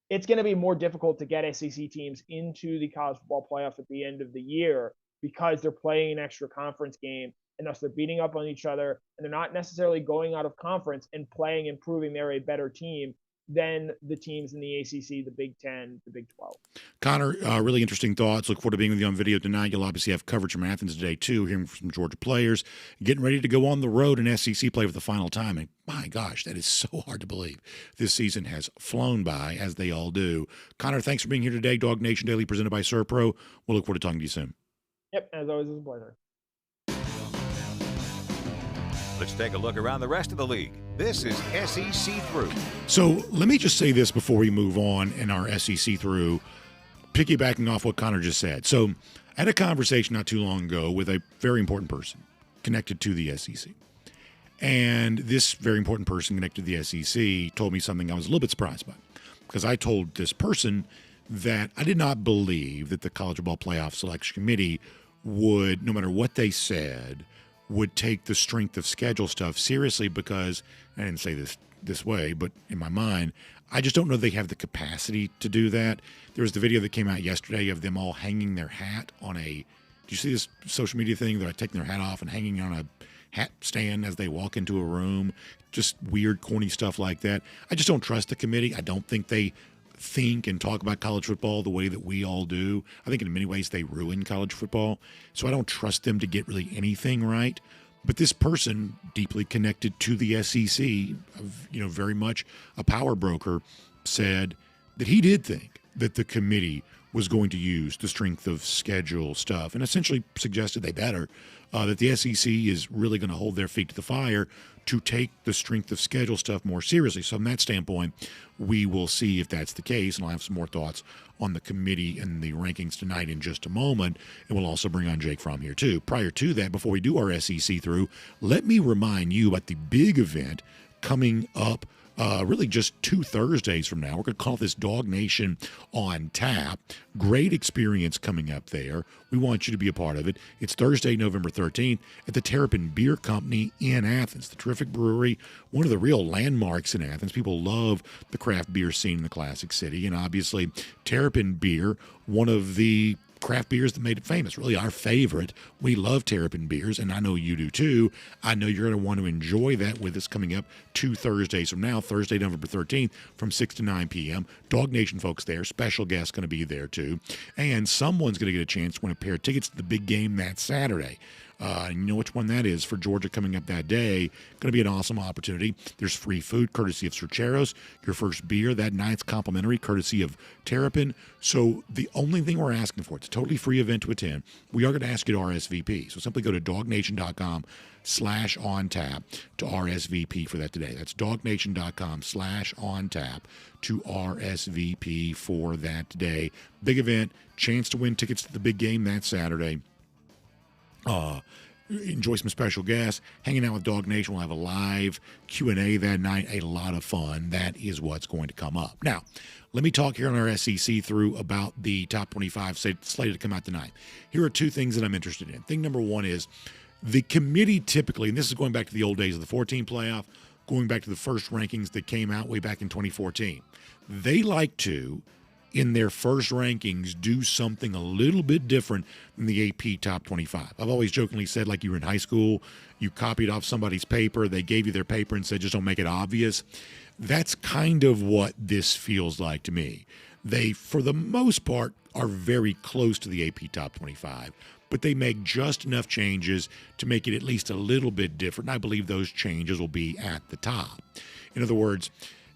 It's going to be more difficult to get SEC teams into the college football playoff at the end of the year because they're playing an extra conference game, and thus they're beating up on each other, and they're not necessarily going out of conference and playing and proving they're a better team than the teams in the ACC, the Big Ten, the Big 12. Connor, really interesting thoughts. Look forward to being with you on video tonight. You'll obviously have coverage from Athens today, too, hearing from Georgia players, getting ready to go on the road in SEC play for the final time. And my gosh, that is so hard to believe. This season has flown by, as they all do. Connor, thanks for being here today. DawgNation Daily presented by ServPro. We'll look forward to talking to you soon. Yep, as always, it's a pleasure. Let's take a look around the rest of the league. This is SEC Through. So let me just say this before we move on in our SEC Through, piggybacking off what Connor just said. So I had a conversation not too long ago with a very important person connected to the SEC. And this very important person connected to the SEC told me something I was a little bit surprised by. Because I told this person that I did not believe that the College Football Playoff Selection Committee would, no matter what they said, would take the strength of schedule stuff seriously, because I didn't say this way, but in my mind, I just don't know they have the capacity to do that. There was the video that came out yesterday of them all hanging their hat on do you see this social media thing? They're taking their hat off and hanging on a hat stand as they walk into a room. Just weird, corny stuff like that. I just don't trust the committee. I don't think they think and talk about college football the way that we all do. I think in many ways they ruin college football. So I don't trust them to get really anything right. But this person, deeply connected to the SEC, very much a power broker, said that he did think that the committee was going to use the strength of schedule stuff, and essentially suggested they better, that the SEC is really going to hold their feet to the fire to take the strength of schedule stuff more seriously. So from that standpoint, we will see if that's the case, and I'll have some more thoughts on the committee and the rankings tonight in just a moment, and we'll also bring on Jake Fromm here too. Prior to that, before we do our SEC Through, let me remind you about the big event coming up really just 2 Thursdays from now. We're going to call this DawgNation on Tap. Great experience coming up there. We want you to be a part of it. It's Thursday, November 13th at the Terrapin Beer Company in Athens, the terrific brewery, one of the real landmarks in Athens. People love the craft beer scene in the classic city, and obviously Terrapin Beer, one of the craft beers that made it famous, really our favorite. We love Terrapin beers, and I know you do too. I know you're going to want to enjoy that with us coming up 2 Thursdays from now, Thursday, November 13th from 6 to 9 p.m. DawgNation folks there, special guests going to be there too, and someone's going to get a chance to win a pair of tickets to the big game that Saturday. You know which one that is for Georgia coming up that day. Going to be an awesome opportunity. There's free food courtesy of Cercheros. Your first beer that night's complimentary courtesy of Terrapin. So the only thing we're asking for, it's a totally free event to attend. We are going to ask you to RSVP. So simply go to DawgNation.com/on-tap to RSVP for that today. That's DawgNation.com/on-tap to RSVP for that today. Big event, chance to win tickets to the big game that Saturday. enjoy some special guests, hanging out with Dog Nation. We'll have a live Q&A that night, a lot of fun. That is what's going to come up. Now, let me talk here on our SEC through about the top 25 slated to come out tonight. Here are two things that I'm interested in. Thing number one is the committee typically, and this is going back to the old days of the 14 playoff, going back to the first rankings that came out way back in 2014. They like to, in their first rankings, do something a little bit different than the AP top 25. I've always jokingly said, like you were in high school, you copied off somebody's paper, they gave you their paper and said, just don't make it obvious. That's kind of what this feels like to me. They, for the most part, are very close to the AP top 25, but they make just enough changes to make it at least a little bit different. And I believe those changes will be at the top. In other words,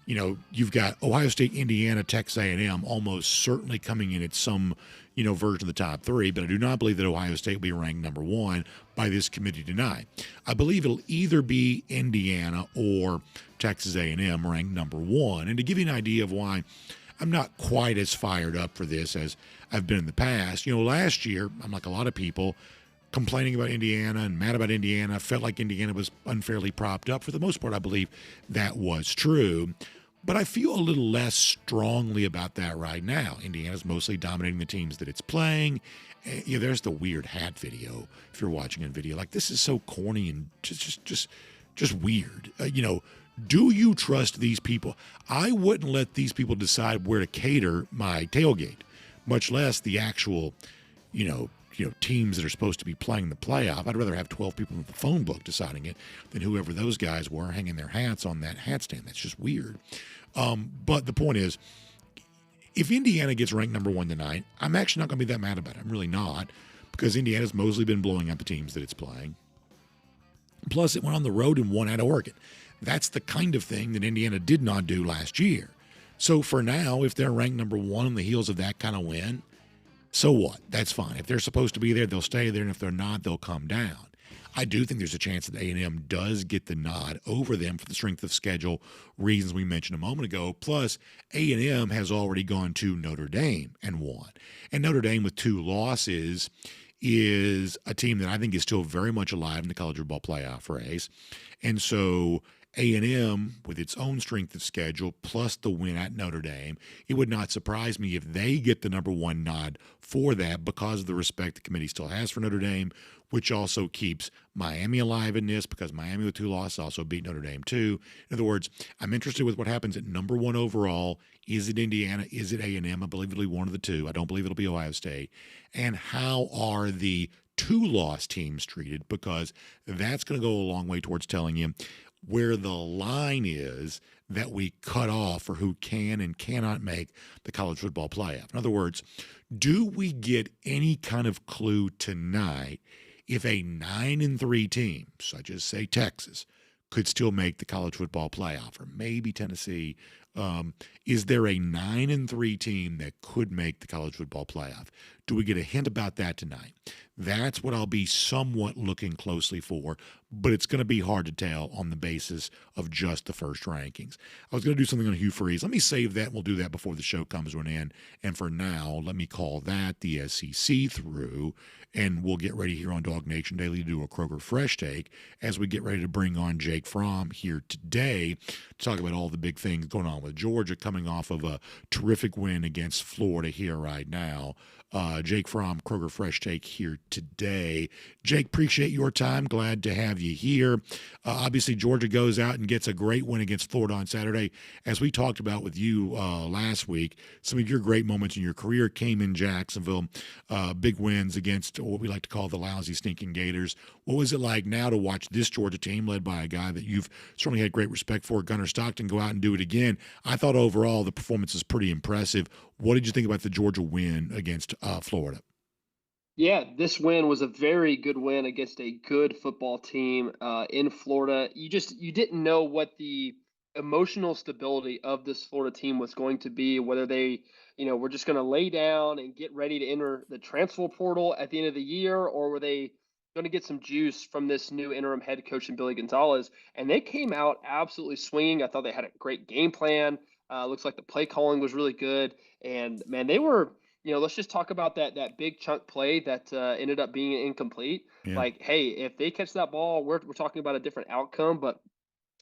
you know, you've got Ohio State, Indiana, Texas A&M almost certainly coming in at some, version of the top three, but I do not believe that Ohio State will be ranked number one by this committee tonight. I believe it'll either be Indiana or Texas A&M ranked number one. And to give you an idea of why I'm not quite as fired up for this as I've been in the past, last year, I'm like a lot of people, complaining about Indiana and mad about Indiana, felt like Indiana was unfairly propped up. For the most part, I believe that was true. But I feel a little less strongly about that right now. Indiana's mostly dominating the teams that it's playing. There's the weird hat video. If you're watching a video, like, this is so corny and just weird. Do you trust these people? I wouldn't let these people decide where to cater my tailgate, much less the actual, teams that are supposed to be playing the playoff. I'd rather have 12 people in the phone book deciding it than whoever those guys were hanging their hats on that hat stand. That's just weird. But the point is, if Indiana gets ranked number one tonight, I'm actually not going to be that mad about it. I'm really not, because Indiana's mostly been blowing up the teams that it's playing. Plus, it went on the road and won at Oregon. That's the kind of thing that Indiana did not do last year. So for now, if they're ranked number one on the heels of that kind of win, so what? That's fine. If they're supposed to be there, they'll stay there, and if they're not, they'll come down. I do think there's a chance that A&M does get the nod over them for the strength of schedule reasons we mentioned a moment ago. Plus, A&M has already gone to Notre Dame and won. And Notre Dame with 2 losses is a team that I think is still very much alive in the college football playoff race. And so A&M, with its own strength of schedule, plus the win at Notre Dame, it would not surprise me if they get the number one nod for that because of the respect the committee still has for Notre Dame, which also keeps Miami alive in this because Miami with 2 losses also beat Notre Dame too. In other words, I'm interested with what happens at number one overall. Is it Indiana? Is it A&M? I believe it'll be one of the two. I don't believe it'll be Ohio State. And how are the 2-loss teams treated? Because that's going to go a long way towards telling you where the line is that we cut off for who can and cannot make the college football playoff. In other words, do we get any kind of clue tonight if a 9-3 team, such as, say, Texas, could still make the college football playoff, or maybe Tennessee? Is there a 9-3 team that could make the college football playoff? Do we get a hint about that tonight? That's what I'll be somewhat looking closely for, but it's going to be hard to tell on the basis of just the first rankings. I was going to do something on Hugh Freeze. Let me save that. We'll do that before the show comes to an end. And for now, let me call that the SEC through, and we'll get ready here on DawgNation Daily to do a Kroger Fresh Take as we get ready to bring on Jake Fromm here today to talk about all the big things going on with Georgia coming off of a terrific win against Florida here right now. Jake Fromm, Kroger Fresh Take here today. Jake, appreciate your time. Glad to have you here. Obviously, Georgia goes out and gets a great win against Florida on Saturday. As we talked about with you last week, some of your great moments in your career came in Jacksonville. Big wins against what we like to call the lousy, stinking Gators. What was it like now to watch this Georgia team led by a guy that you've certainly had great respect for, Gunnar Stockton, go out and do it again? I thought overall the performance is pretty impressive. What did you think about the Georgia win against Florida? Yeah, this win was a very good win against a good football team in Florida. You didn't know what the emotional stability of this Florida team was going to be, whether they, were just going to lay down and get ready to enter the transfer portal at the end of the year, or were they going to get some juice from this new interim head coach in Billy Gonzalez. And they came out absolutely swinging. I thought they had a great game plan. Looks like the play calling was really good. And man, they were let's just talk about that big chunk play that ended up being incomplete. Yeah. Like, hey, if they catch that ball, we're talking about a different outcome. But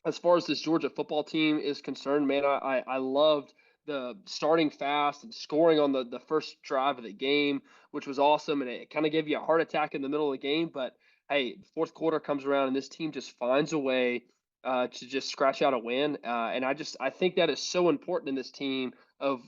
as far as this Georgia football team is concerned, man, I loved the starting fast and scoring on the first drive of the game, which was awesome. And it kind of gave you a heart attack in the middle of the game. But hey, fourth quarter comes around and this team just finds a way to just scratch out a win. And I think that is so important in this team of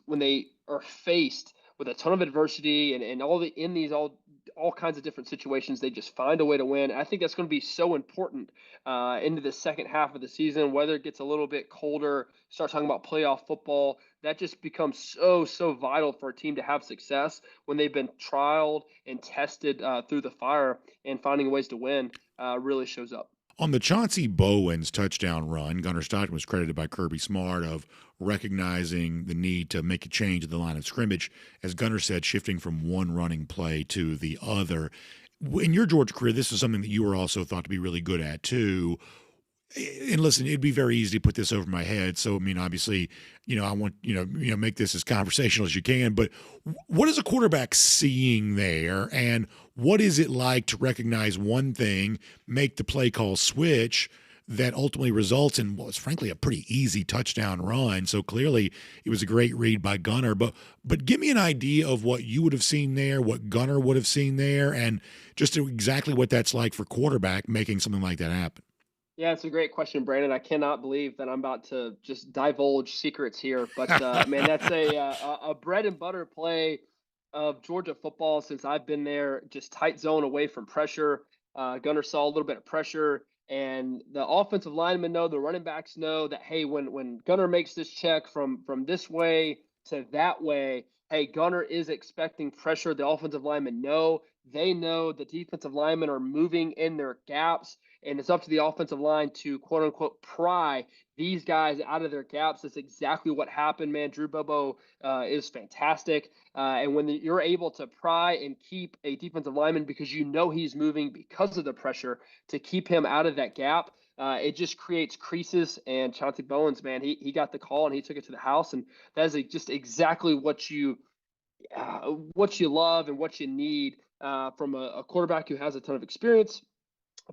when they are faced with a ton of adversity and all kinds of different situations, they just find a way to win. I think that's going to be so important into the second half of the season, whether it gets a little bit colder, start talking about playoff football. That just becomes so vital for a team to have success when they've been trialed and tested through the fire, and finding ways to win really shows up. On the Chauncey Bowens touchdown run, Gunnar Stockton was credited by Kirby Smart of recognizing the need to make a change in the line of scrimmage, as Gunnar said, shifting from one running play to the other. In your Georgia career, this is something that you were also thought to be really good at too. And listen, it'd be very easy to put this over my head. So, I mean, obviously, I want, make this as conversational as you can, but what is a quarterback seeing there? And what is it like to recognize one thing, make the play call switch that ultimately results in what was frankly a pretty easy touchdown run? So clearly it was a great read by Gunnar, but give me an idea of what you would have seen there, what Gunnar would have seen there, and just exactly what that's like for quarterback making something like that happen. Yeah, it's a great question, Brandon. I cannot believe that I'm about to just divulge secrets here, but man, that's a bread and butter play of Georgia football since I've been there. Just tight zone away from pressure. Gunnar saw a little bit of pressure, and the offensive linemen know, the running backs know that, hey, when Gunnar makes this check from this way to that way, hey, Gunnar is expecting pressure. The offensive linemen know. They know the defensive linemen are moving in their gaps, and it's up to the offensive line to, quote unquote, pry these guys out of their gaps. That's exactly what happened, man. Drew Bobo is fantastic. And when you're able to pry and keep a defensive lineman, because he's moving because of the pressure, to keep him out of that gap, it just creates creases. And Chauncey Bowens, man, he got the call and he took it to the house. And that is just exactly what you love and what you need from a quarterback who has a ton of experience,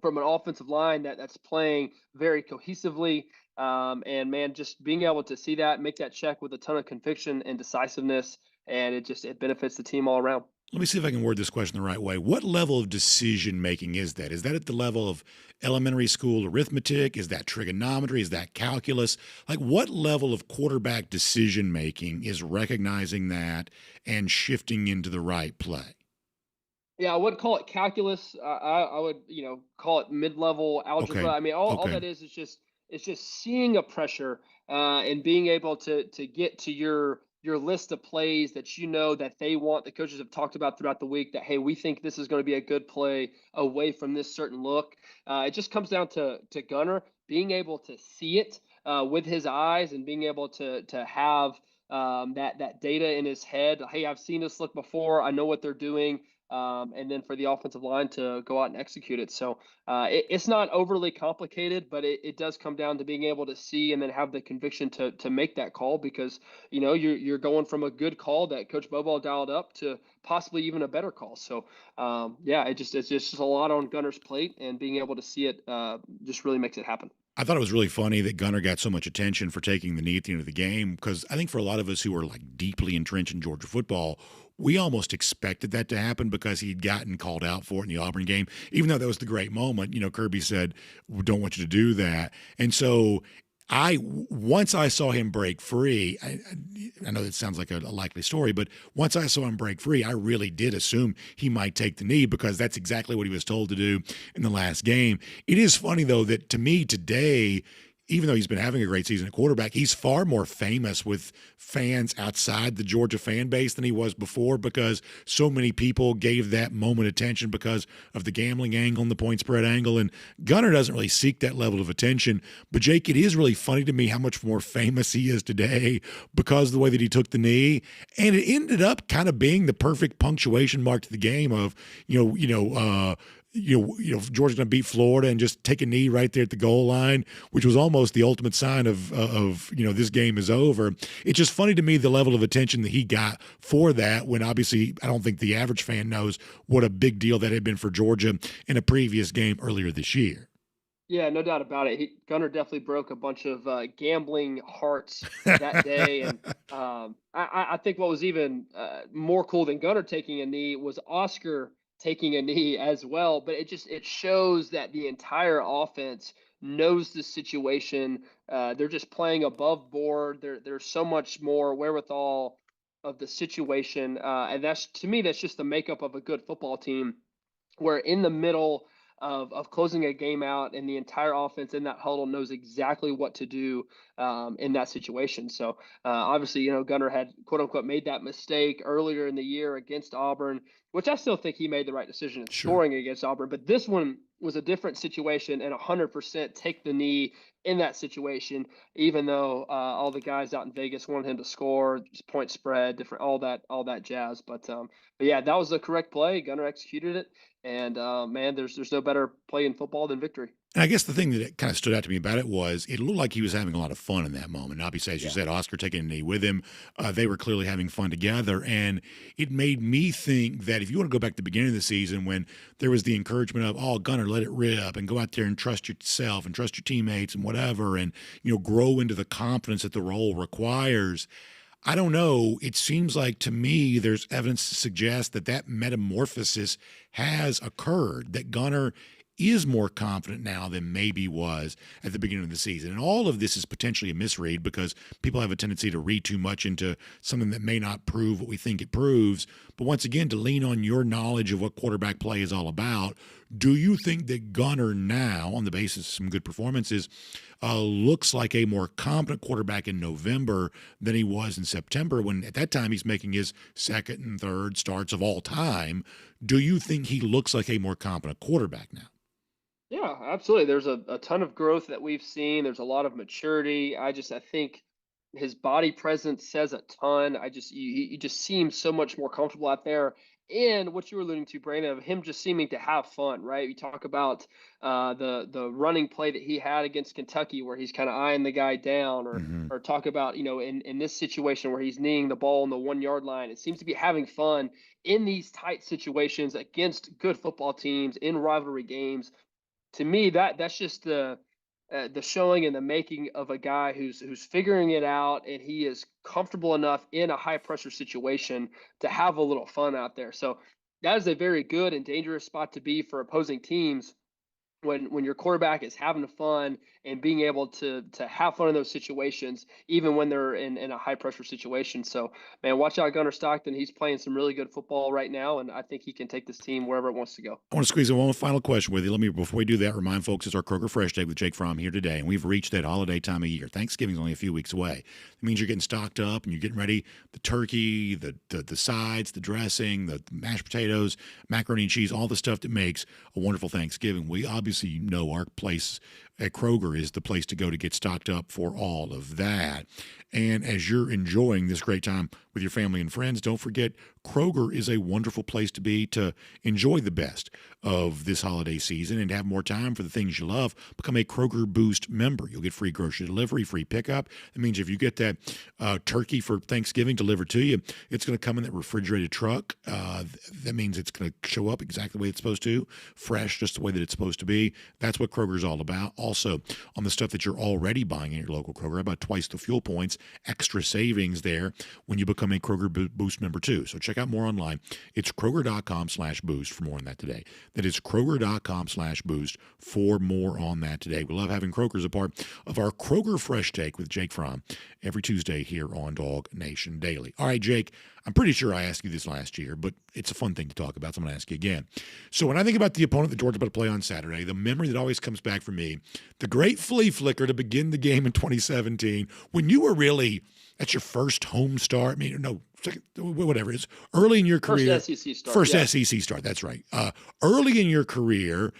from an offensive line that's playing very cohesively. And man, just being able to see that, make that check with a ton of conviction and decisiveness, and it benefits the team all around. Let me see if I can word this question the right way. What level of decision making is that? Is that at the level of elementary school arithmetic? Is that trigonometry? Is that calculus? Like, what level of quarterback decision making is recognizing that and shifting into the right play? Yeah, I wouldn't call it calculus. I would, call it mid-level algebra. Okay. I mean, all that is just seeing a pressure and being able to get to your list of plays that that they want. The coaches have talked about throughout the week that, hey, we think this is going to be a good play away from this certain look. It just comes down to Gunnar being able to see it with his eyes and being able to have that data in his head. Hey, I've seen this look before. I know what they're doing. And then for the offensive line to go out and execute it. So it's not overly complicated, but it does come down to being able to see and then have the conviction to make that call, because you're going from a good call that Coach Bobo dialed up to possibly even a better call. So it's just a lot on Gunnar's plate, and being able to see it just really makes it happen. I thought it was really funny that Gunnar got so much attention for taking the knee at the end of the game, because I think for a lot of us who are like deeply entrenched in Georgia football, we almost expected that to happen because he'd gotten called out for it in the Auburn game, even though that was the great moment. Kirby said, "We don't want you to do that." And so once I saw him break free, I know that sounds like a likely story, but once I saw him break free, I really did assume he might take the knee, because that's exactly what he was told to do in the last game. It is funny, though, that to me today, even though he's been having a great season at quarterback, he's far more famous with fans outside the Georgia fan base than he was before, because so many people gave that moment attention because of the gambling angle and the point spread angle. And Gunnar doesn't really seek that level of attention. But, Jake, it is really funny to me how much more famous he is today because of the way that he took the knee. And it ended up kind of being the perfect punctuation mark to the game of, Georgia's going to beat Florida and just take a knee right there at the goal line, which was almost the ultimate sign of this game is over. It's just funny to me the level of attention that he got for that, when obviously I don't think the average fan knows what a big deal that had been for Georgia in a previous game earlier this year. Yeah, no doubt about it. Gunnar definitely broke a bunch of gambling hearts that day, and I think what was even more cool than Gunnar taking a knee was Oscar taking a knee as well. But it shows that the entire offense knows the situation. They're just playing above board. There's so much more wherewithal of the situation, and that's, to me, that's just the makeup of a good football team. Where in the middle of closing a game out, and the entire offense in that huddle knows exactly what to do in that situation. So obviously, Gunnar had, quote unquote, made that mistake earlier in the year against Auburn, which I still think he made the right decision in scoring against Auburn. But this one was a different situation, and 100% take the knee in that situation, even though all the guys out in Vegas wanted him to score, just point spread, different, all that jazz. But yeah, that was the correct play. Gunnar executed it. And man, there's no better play in football than victory. And I guess the thing that kind of stood out to me about it was it looked like he was having a lot of fun in that moment. Obviously, as you said, Oscar taking a knee with him. They were clearly having fun together. And it made me think that if you want to go back to the beginning of the season when there was the encouragement of, oh, Gunnar, let it rip and go out there and trust yourself and trust your teammates and whatever, and, grow into the confidence that the role requires. I don't know. It seems like to me there's evidence to suggest that metamorphosis has occurred, that Gunnar is more confident now than maybe was at the beginning of the season. And all of this is potentially a misread because people have a tendency to read too much into something that may not prove what we think it proves. But once again, to lean on your knowledge of what quarterback play is all about, do you think that Gunnar now, on the basis of some good performances, looks like a more competent quarterback in November than he was in September, when at that time he's making his second and third starts of all time? Do you think he looks like a more competent quarterback now? Yeah, absolutely. There's a ton of growth that we've seen. There's a lot of maturity. I think his body presence says a ton. He just seems so much more comfortable out there. And what you were alluding to, Brandon, of him just seeming to have fun, right? You talk about the running play that he had against Kentucky, where he's kind of eyeing the guy down, or talk about, in this situation where he's kneeing the ball on the 1 yard line. It seems to be having fun in these tight situations against good football teams in rivalry games. To me, that's just the showing and the making of a guy who's figuring it out, and he is comfortable enough in a high pressure situation to have a little fun out there. So that is a very good and dangerous spot to be for opposing teams, when your quarterback is having fun and being able to have fun in those situations, even when they're in a high pressure situation. So, man, watch out Gunnar Stockton. He's playing some really good football right now, and I think he can take this team wherever it wants to go. I want to squeeze in one final question with you. Before we do that, remind folks it's our Kroger Fresh Day with Jake Fromm here today, and we've reached that holiday time of year. Thanksgiving's only a few weeks away. It means you're getting stocked up and you're getting ready. The turkey, the sides, the dressing, the mashed potatoes, macaroni and cheese, all the stuff that makes a wonderful Thanksgiving. We obviously know our place at Kroger is the place to go to get stocked up for all of that. And as you're enjoying this great time with your family and friends, don't forget Kroger is a wonderful place to be to enjoy the best of this holiday season and have more time for the things you love. Become a Kroger Boost member. You'll get free grocery delivery, free pickup. That means if you get that turkey for Thanksgiving delivered to you, it's going to come in that refrigerated truck. That means it's going to show up exactly the way it's supposed to, fresh, just the way that it's supposed to be. That's what Kroger's all about. Also, on the stuff that you're already buying at your local Kroger, about twice the fuel points, extra savings there when you become a Kroger Boost member too. So check out more online. It's Kroger.com/boost for more on that today. That is Kroger.com/boost for more on that today. We love having Kroger as a part of our Kroger Fresh Take with Jake Fromm every Tuesday here on DawgNation Daily. All right, Jake, I'm pretty sure I asked you this last year, but it's a fun thing to talk about, so I'm going to ask you again. So when I think about the opponent that Georgia's about to play on Saturday, the memory that always comes back for me, the great flea flicker to begin the game in 2017, when you were really, that's your first home start. I mean, no second, whatever it is, early in your career. First SEC start. First SEC start, that's right. Early in your career,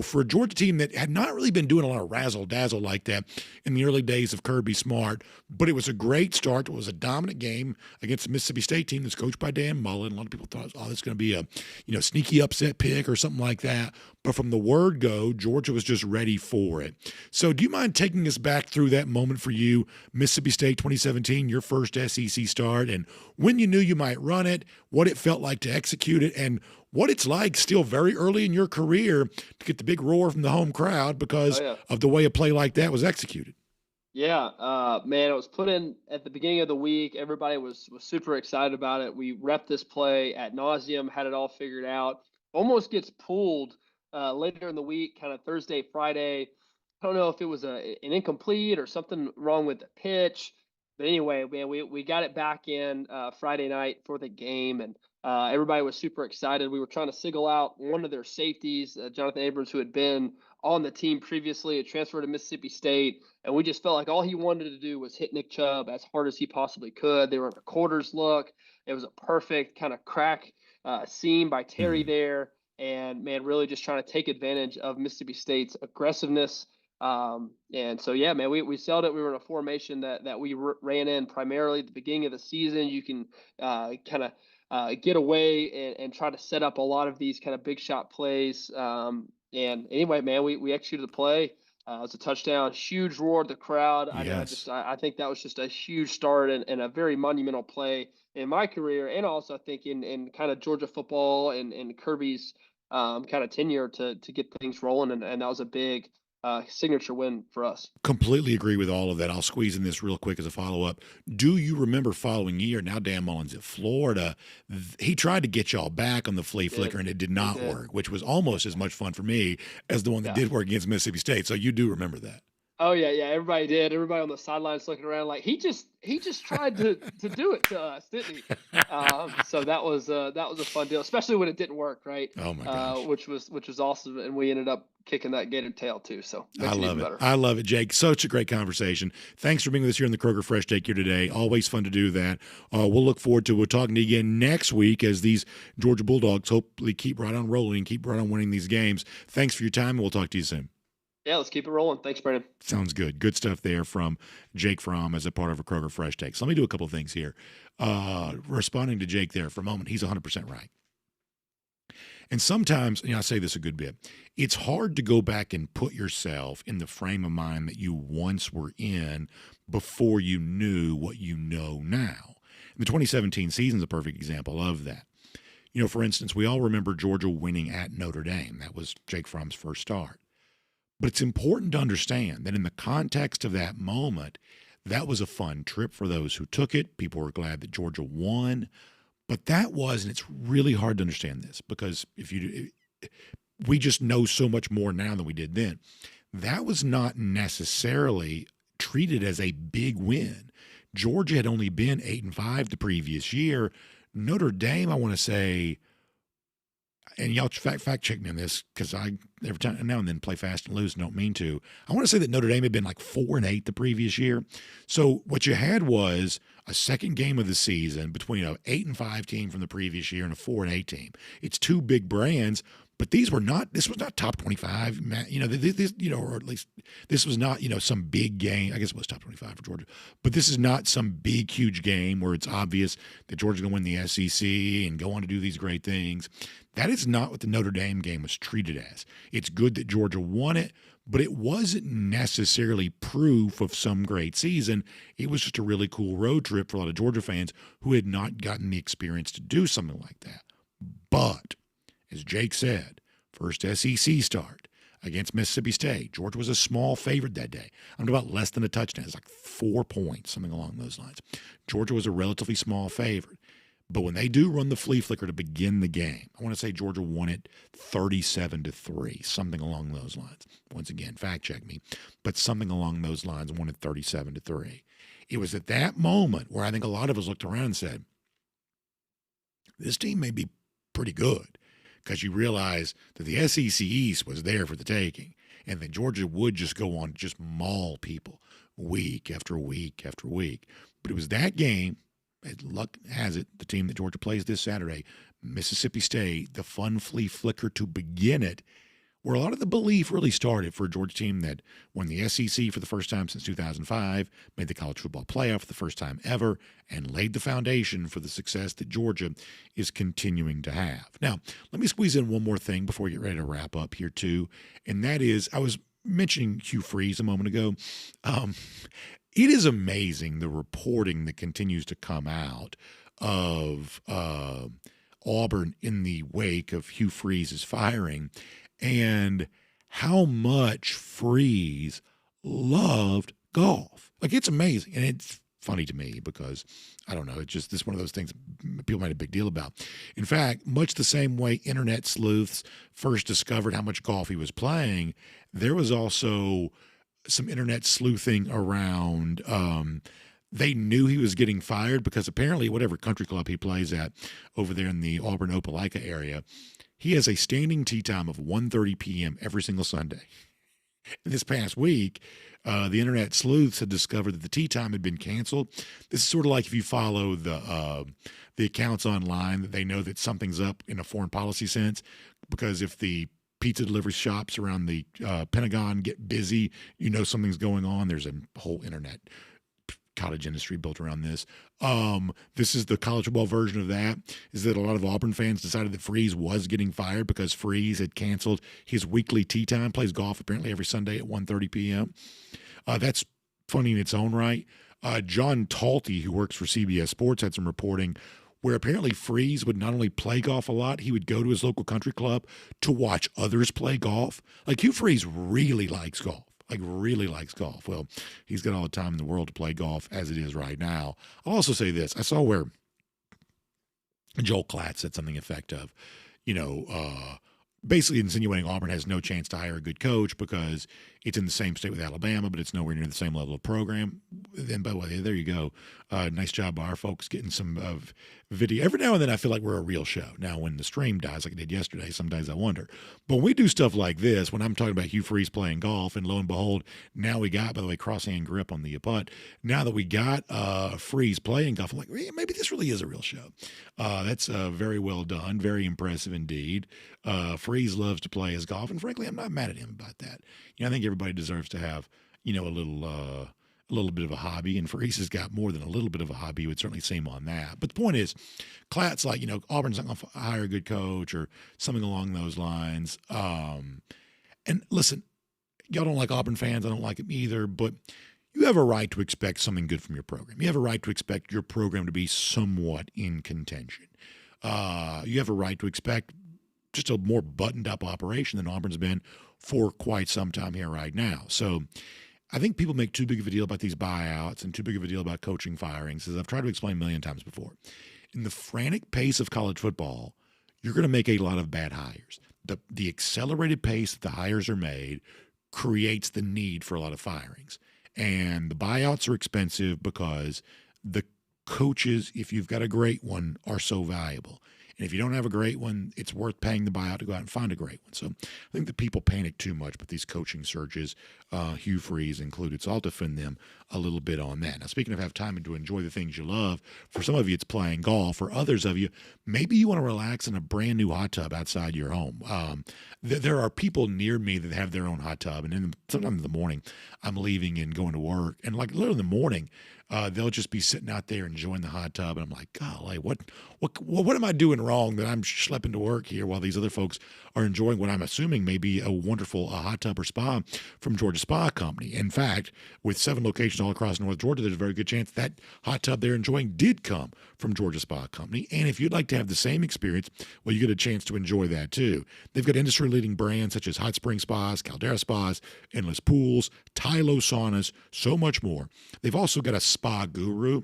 for a Georgia team that had not really been doing a lot of razzle-dazzle like that in the early days of Kirby Smart, but it was a great start. It was a dominant game against the Mississippi State team that's coached by Dan Mullen. A lot of people thought, oh, it's going to be a sneaky upset pick or something like that. But from the word go, Georgia was just ready for it. So do you mind taking us back through that moment for you, Mississippi State 2017, your first SEC start, and when you knew you might run it, what it felt like to execute it, and what it's like still very early in your career to get the big roar from the home crowd because of the way a play like that was executed? Yeah, man, it was put in at the beginning of the week. Everybody was super excited about it. We repped this play ad nauseum, had it all figured out. Almost gets pulled later in the week, kind of Thursday, Friday. I don't know if it was an incomplete or something wrong with the pitch. But anyway, man, we got it back in Friday night for the game, and everybody was super excited. We were trying to single out one of their safeties, Jonathan Abrams, who had been on the team previously, had transferred to Mississippi State, and we just felt like all he wanted to do was hit Nick Chubb as hard as he possibly could. They were in a quarters look. It was a perfect kind of crack seam by Terry there, and, man, really just trying to take advantage of Mississippi State's aggressiveness. And so, yeah, man, we sailed it. We were in a formation that we ran in primarily at the beginning of the season. You can kind of get away and try to set up a lot of these kind of big shot plays. And anyway, man, we executed the play. It was a touchdown, huge roar of the crowd. Yes. I think that was just a huge start and a very monumental play in my career. And also I think in kind of Georgia football and Kirby's kind of tenure to get things rolling. And that was a big signature win for us. Completely agree with all of that. I'll squeeze in this real quick as a follow-up. Do you remember following year, now Dan Mullen's at Florida, he tried to get y'all back on the flea flicker, and it did not work, which was almost as much fun for me as the one that did work against Mississippi State. So you do remember that. Oh yeah, everybody did. Everybody on the sidelines looking around like he just tried to do it to us, didn't he? So that was a fun deal, especially when it didn't work, right? Oh my gosh. Which was awesome, and we ended up kicking that Gator tail too. So I love it. I love it, Jake. Such a great conversation. Thanks for being with us here on the Kroger Fresh Take here today. Always fun to do that. We'll look forward to talking to you again next week as these Georgia Bulldogs hopefully keep right on rolling, keep right on winning these games. Thanks for your time, and we'll talk to you soon. Yeah, let's keep it rolling. Thanks, Brandon. Sounds good. Good stuff there from Jake Fromm as a part of a Kroger Fresh Take. So let me do a couple of things here. Responding to Jake there for a moment, he's 100% right. And sometimes, I say this a good bit, it's hard to go back and put yourself in the frame of mind that you once were in before you knew what you know now. And the 2017 season is a perfect example of that. For instance, we all remember Georgia winning at Notre Dame. That was Jake Fromm's first start. But it's important to understand that in the context of that moment, that was a fun trip for those who took it. People were glad that Georgia won. But that was, and it's really hard to understand this because we just know so much more now than we did then. That was not necessarily treated as a big win. Georgia had only been 8-5 the previous year. Notre Dame, I want to say, and y'all fact check me on this because I every time now and then play fast and lose and don't mean to. I want to say that Notre Dame had been like 4-8 the previous year. So what you had was a second game of the season between an 8-5 team from the previous year and a 4-8 team. It's two big brands, but this was not top 25, or at least this was not, some big game. I guess it was top 25 for Georgia, but this is not some big, huge game where it's obvious that Georgia's going to win the SEC and go on to do these great things. That is not what the Notre Dame game was treated as. It's good that Georgia won it, but it wasn't necessarily proof of some great season. It was just a really cool road trip for a lot of Georgia fans who had not gotten the experience to do something like that. But as Jake said, first SEC start against Mississippi State. Georgia was a small favorite that day. I'm talking about less than a touchdown. It's like 4 points, something along those lines. Georgia was a relatively small favorite. But when they do run the flea flicker to begin the game, I want to say Georgia won it 37-3, something along those lines. Once again, fact check me, but something along those lines, won it 37-3. It was at that moment where I think a lot of us looked around and said, this team may be pretty good, because you realize that the SEC East was there for the taking, and that Georgia would just go on to just maul people week after week after week. But it was that game luck has it, the team that Georgia plays this Saturday, Mississippi State, the fun flea flicker to begin it, where a lot of the belief really started for a Georgia team that won the SEC for the first time since 2005, made the college football playoff for the first time ever, and laid the foundation for the success that Georgia is continuing to have. Now, let me squeeze in one more thing before we get ready to wrap up here, too, and that is, I was mentioning Hugh Freeze a moment ago. It is amazing the reporting that continues to come out of Auburn in the wake of Hugh Freeze's firing, and how much Freeze loved golf. Like, it's amazing. And it's funny to me because, I don't know, it's just this one of those things people made a big deal about. In fact, much the same way internet sleuths first discovered how much golf he was playing, there was also some internet sleuthing around. They knew he was getting fired because apparently whatever country club he plays at over there in the Auburn-Opelika area, he has a standing tee time of 1:30 p.m. every single Sunday. And this past week, the internet sleuths had discovered that the tee time had been canceled. This is sort of like if you follow the accounts online, that they know that something's up in a foreign policy sense, because if the pizza delivery shops around the Pentagon get busy, you know something's going on. There's a whole internet cottage industry built around this. This is the college football version of that, is that a lot of Auburn fans decided that Freeze was getting fired because Freeze had canceled his weekly tee time, plays golf apparently every Sunday at 1:30 p.m. That's funny in its own right. John Talty, who works for CBS Sports, had some reporting where apparently Freeze would not only play golf a lot, he would go to his local country club to watch others play golf. Like, Hugh Freeze really likes golf. Well, he's got all the time in the world to play golf as it is right now. I'll also say this. I saw where Joel Klatt said something effective, basically insinuating Auburn has no chance to hire a good coach because it's in the same state with Alabama, but it's nowhere near the same level of program. And by the way, there you go. Nice job by our folks getting some video. Every now and then I feel like we're a real show. Now, when the stream dies like it did yesterday, sometimes I wonder. But when we do stuff like this, when I'm talking about Hugh Freeze playing golf, and lo and behold, now we got, by the way, cross-hand grip on the putt. Now that we got Freeze playing golf, I'm like, maybe this really is a real show. That's very well done. Very impressive indeed. Freeze loves to play his golf, and frankly, I'm not mad at him about that. I think everybody deserves to have, a little bit of a hobby, and Freeze has got more than a little bit of a hobby. It would certainly seem on that. But the point is, Klatt's like, Auburn's not going to hire a good coach or something along those lines. And listen, y'all don't like Auburn fans. I don't like them either, but you have a right to expect something good from your program. You have a right to expect your program to be somewhat in contention. You have a right to expect just a more buttoned-up operation than Auburn's been for quite some time here right now. So I think people make too big of a deal about these buyouts and too big of a deal about coaching firings, as I've tried to explain a million times before. In the frantic pace of college football, you're going to make a lot of bad hires. The accelerated pace that the hires are made creates the need for a lot of firings. And the buyouts are expensive because the coaches, if you've got a great one, are so valuable. And if you don't have a great one, it's worth paying the buyout to go out and find a great one. So I think that people panic too much with these coaching searches, Hugh Freeze included. So I'll defend them a little bit on that. Now, speaking of have time and to enjoy the things you love, for some of you it's playing golf. For others of you, maybe you want to relax in a brand new hot tub outside your home. There are people near me that have their own hot tub. And sometimes in the morning, I'm leaving and going to work. And like literally in the morning, they'll just be sitting out there enjoying the hot tub, and I'm like, golly, what am I doing wrong that I'm schlepping to work here while these other folks are enjoying what I'm assuming may be a wonderful hot tub or spa from Georgia Spa Company? In fact, with 7 locations all across North Georgia, there's a very good chance that hot tub they're enjoying did come from Georgia Spa Company. And if you'd like to have the same experience, well, you get a chance to enjoy that too. They've got industry-leading brands such as Hot Spring Spas, Caldera Spas, Endless Pools, Tylo Saunas, so much more. They've also got a spa guru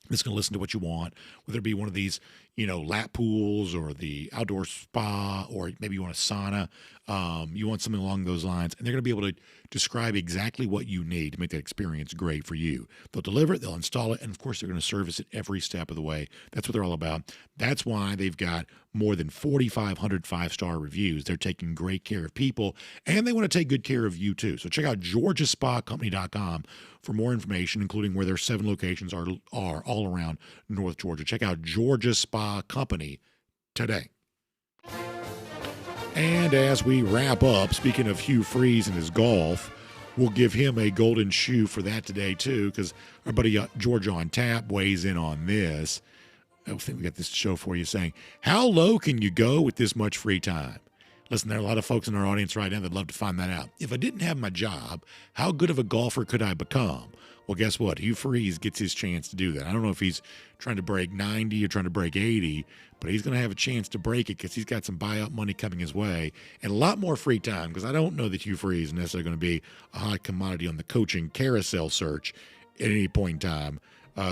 that's going to listen to what you want, whether it be one of these, lap pools or the outdoor spa, or maybe you want a sauna, you want something along those lines, and they're going to be able to describe exactly what you need to make that experience great for you. They'll deliver it, they'll install it, and of course they're going to service it every step of the way. That's what they're all about. That's why they've got more than 4,500 5-star reviews. They're taking great care of people, and they want to take good care of you too. So check out GeorgiaSpaCompany.com for more information, including where their 7 locations are all around North Georgia. Check out Georgia Spa Company today. And as we wrap up, speaking of Hugh Freeze and his golf, we'll give him a golden shoe for that today too, because our buddy Georgia on Tap weighs in on this. I think we got this show for you, saying, how low can you go with this much free time? Listen, there are a lot of folks in our audience right now that'd love to find that out. If I didn't have my job, how good of a golfer could I become? Well, guess what? Hugh Freeze gets his chance to do that. I don't know if he's trying to break 90 or trying to break 80, but he's going to have a chance to break it because he's got some buyout money coming his way and a lot more free time, because I don't know that Hugh Freeze is necessarily going to be a hot commodity on the coaching carousel search at any point in time.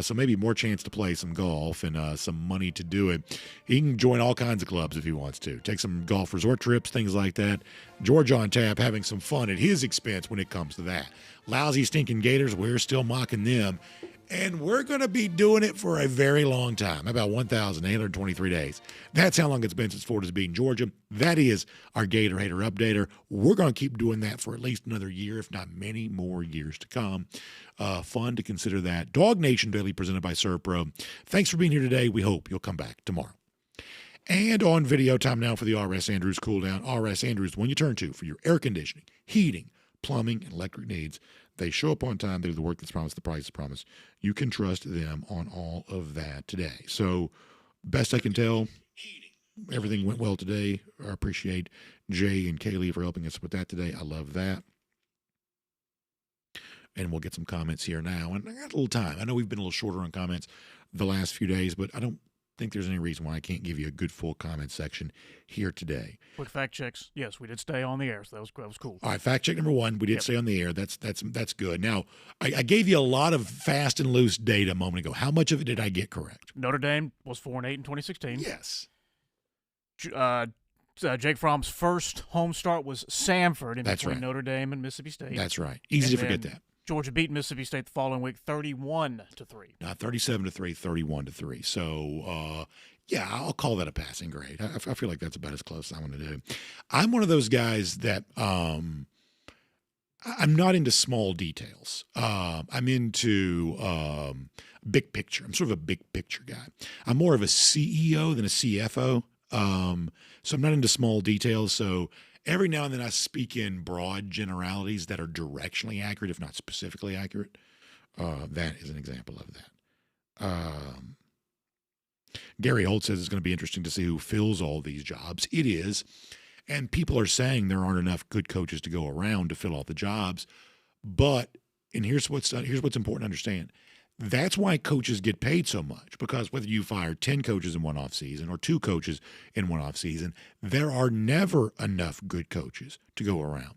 So maybe more chance to play some golf and some money to do it. He can join all kinds of clubs if he wants to. Take some golf resort trips, things like that. George on Tap having some fun at his expense when it comes to that. Lousy, stinking Gators, we're still mocking them. And we're going to be doing it for a very long time, about 1,823 days. That's how long it's been since Florida's beaten Georgia. That is our Gator Hater Updater. We're going to keep doing that for at least another year, if not many more years to come. Fun to consider that. DawgNation Daily presented by ServPro. Thanks for being here today. We hope you'll come back tomorrow. And on video, time now for the R.S. Andrews Cooldown. R.S. Andrews, when you turn to for your air conditioning, heating, plumbing, and electric needs. They show up on time. They do the work that's promised, the price is promised. You can trust them on all of that today. So, best I can tell, everything went well today. I appreciate Jay and Kaylee for helping us with that today. I love that. And we'll get some comments here now. And I got a little time. I know we've been a little shorter on comments the last few days, but I don't think there's any reason why I can't give you a good full comment section here today. Quick fact checks. Yes, we did stay on the air, so that was cool. All right, fact check number 1. We did stay on the air. That's good. Now, I gave you a lot of fast and loose data a moment ago. How much of it did I get correct? Notre Dame was 4-8 in 2016. Yes. Jake Fromm's first home start was Samford in That's between right. Notre Dame and Mississippi State. That's right. Easy to forget that. Georgia beat Mississippi State the following week, 31-3. Not 37-3, 31-3. So, yeah, I'll call that a passing grade. I feel like that's about as close as I want to do. I'm one of those guys that I'm not into small details. I'm into big picture. I'm sort of a big picture guy. I'm more of a CEO than a CFO. So I'm not into small details. So every now and then I speak in broad generalities that are directionally accurate, if not specifically accurate. That is an example of that. Gary Holt says it's going to be interesting to see who fills all these jobs. It is. And people are saying there aren't enough good coaches to go around to fill all the jobs. But, and here's what's important to understand. That's why coaches get paid so much, because whether you fire 10 coaches in one offseason or 2 coaches in one offseason, there are never enough good coaches to go around.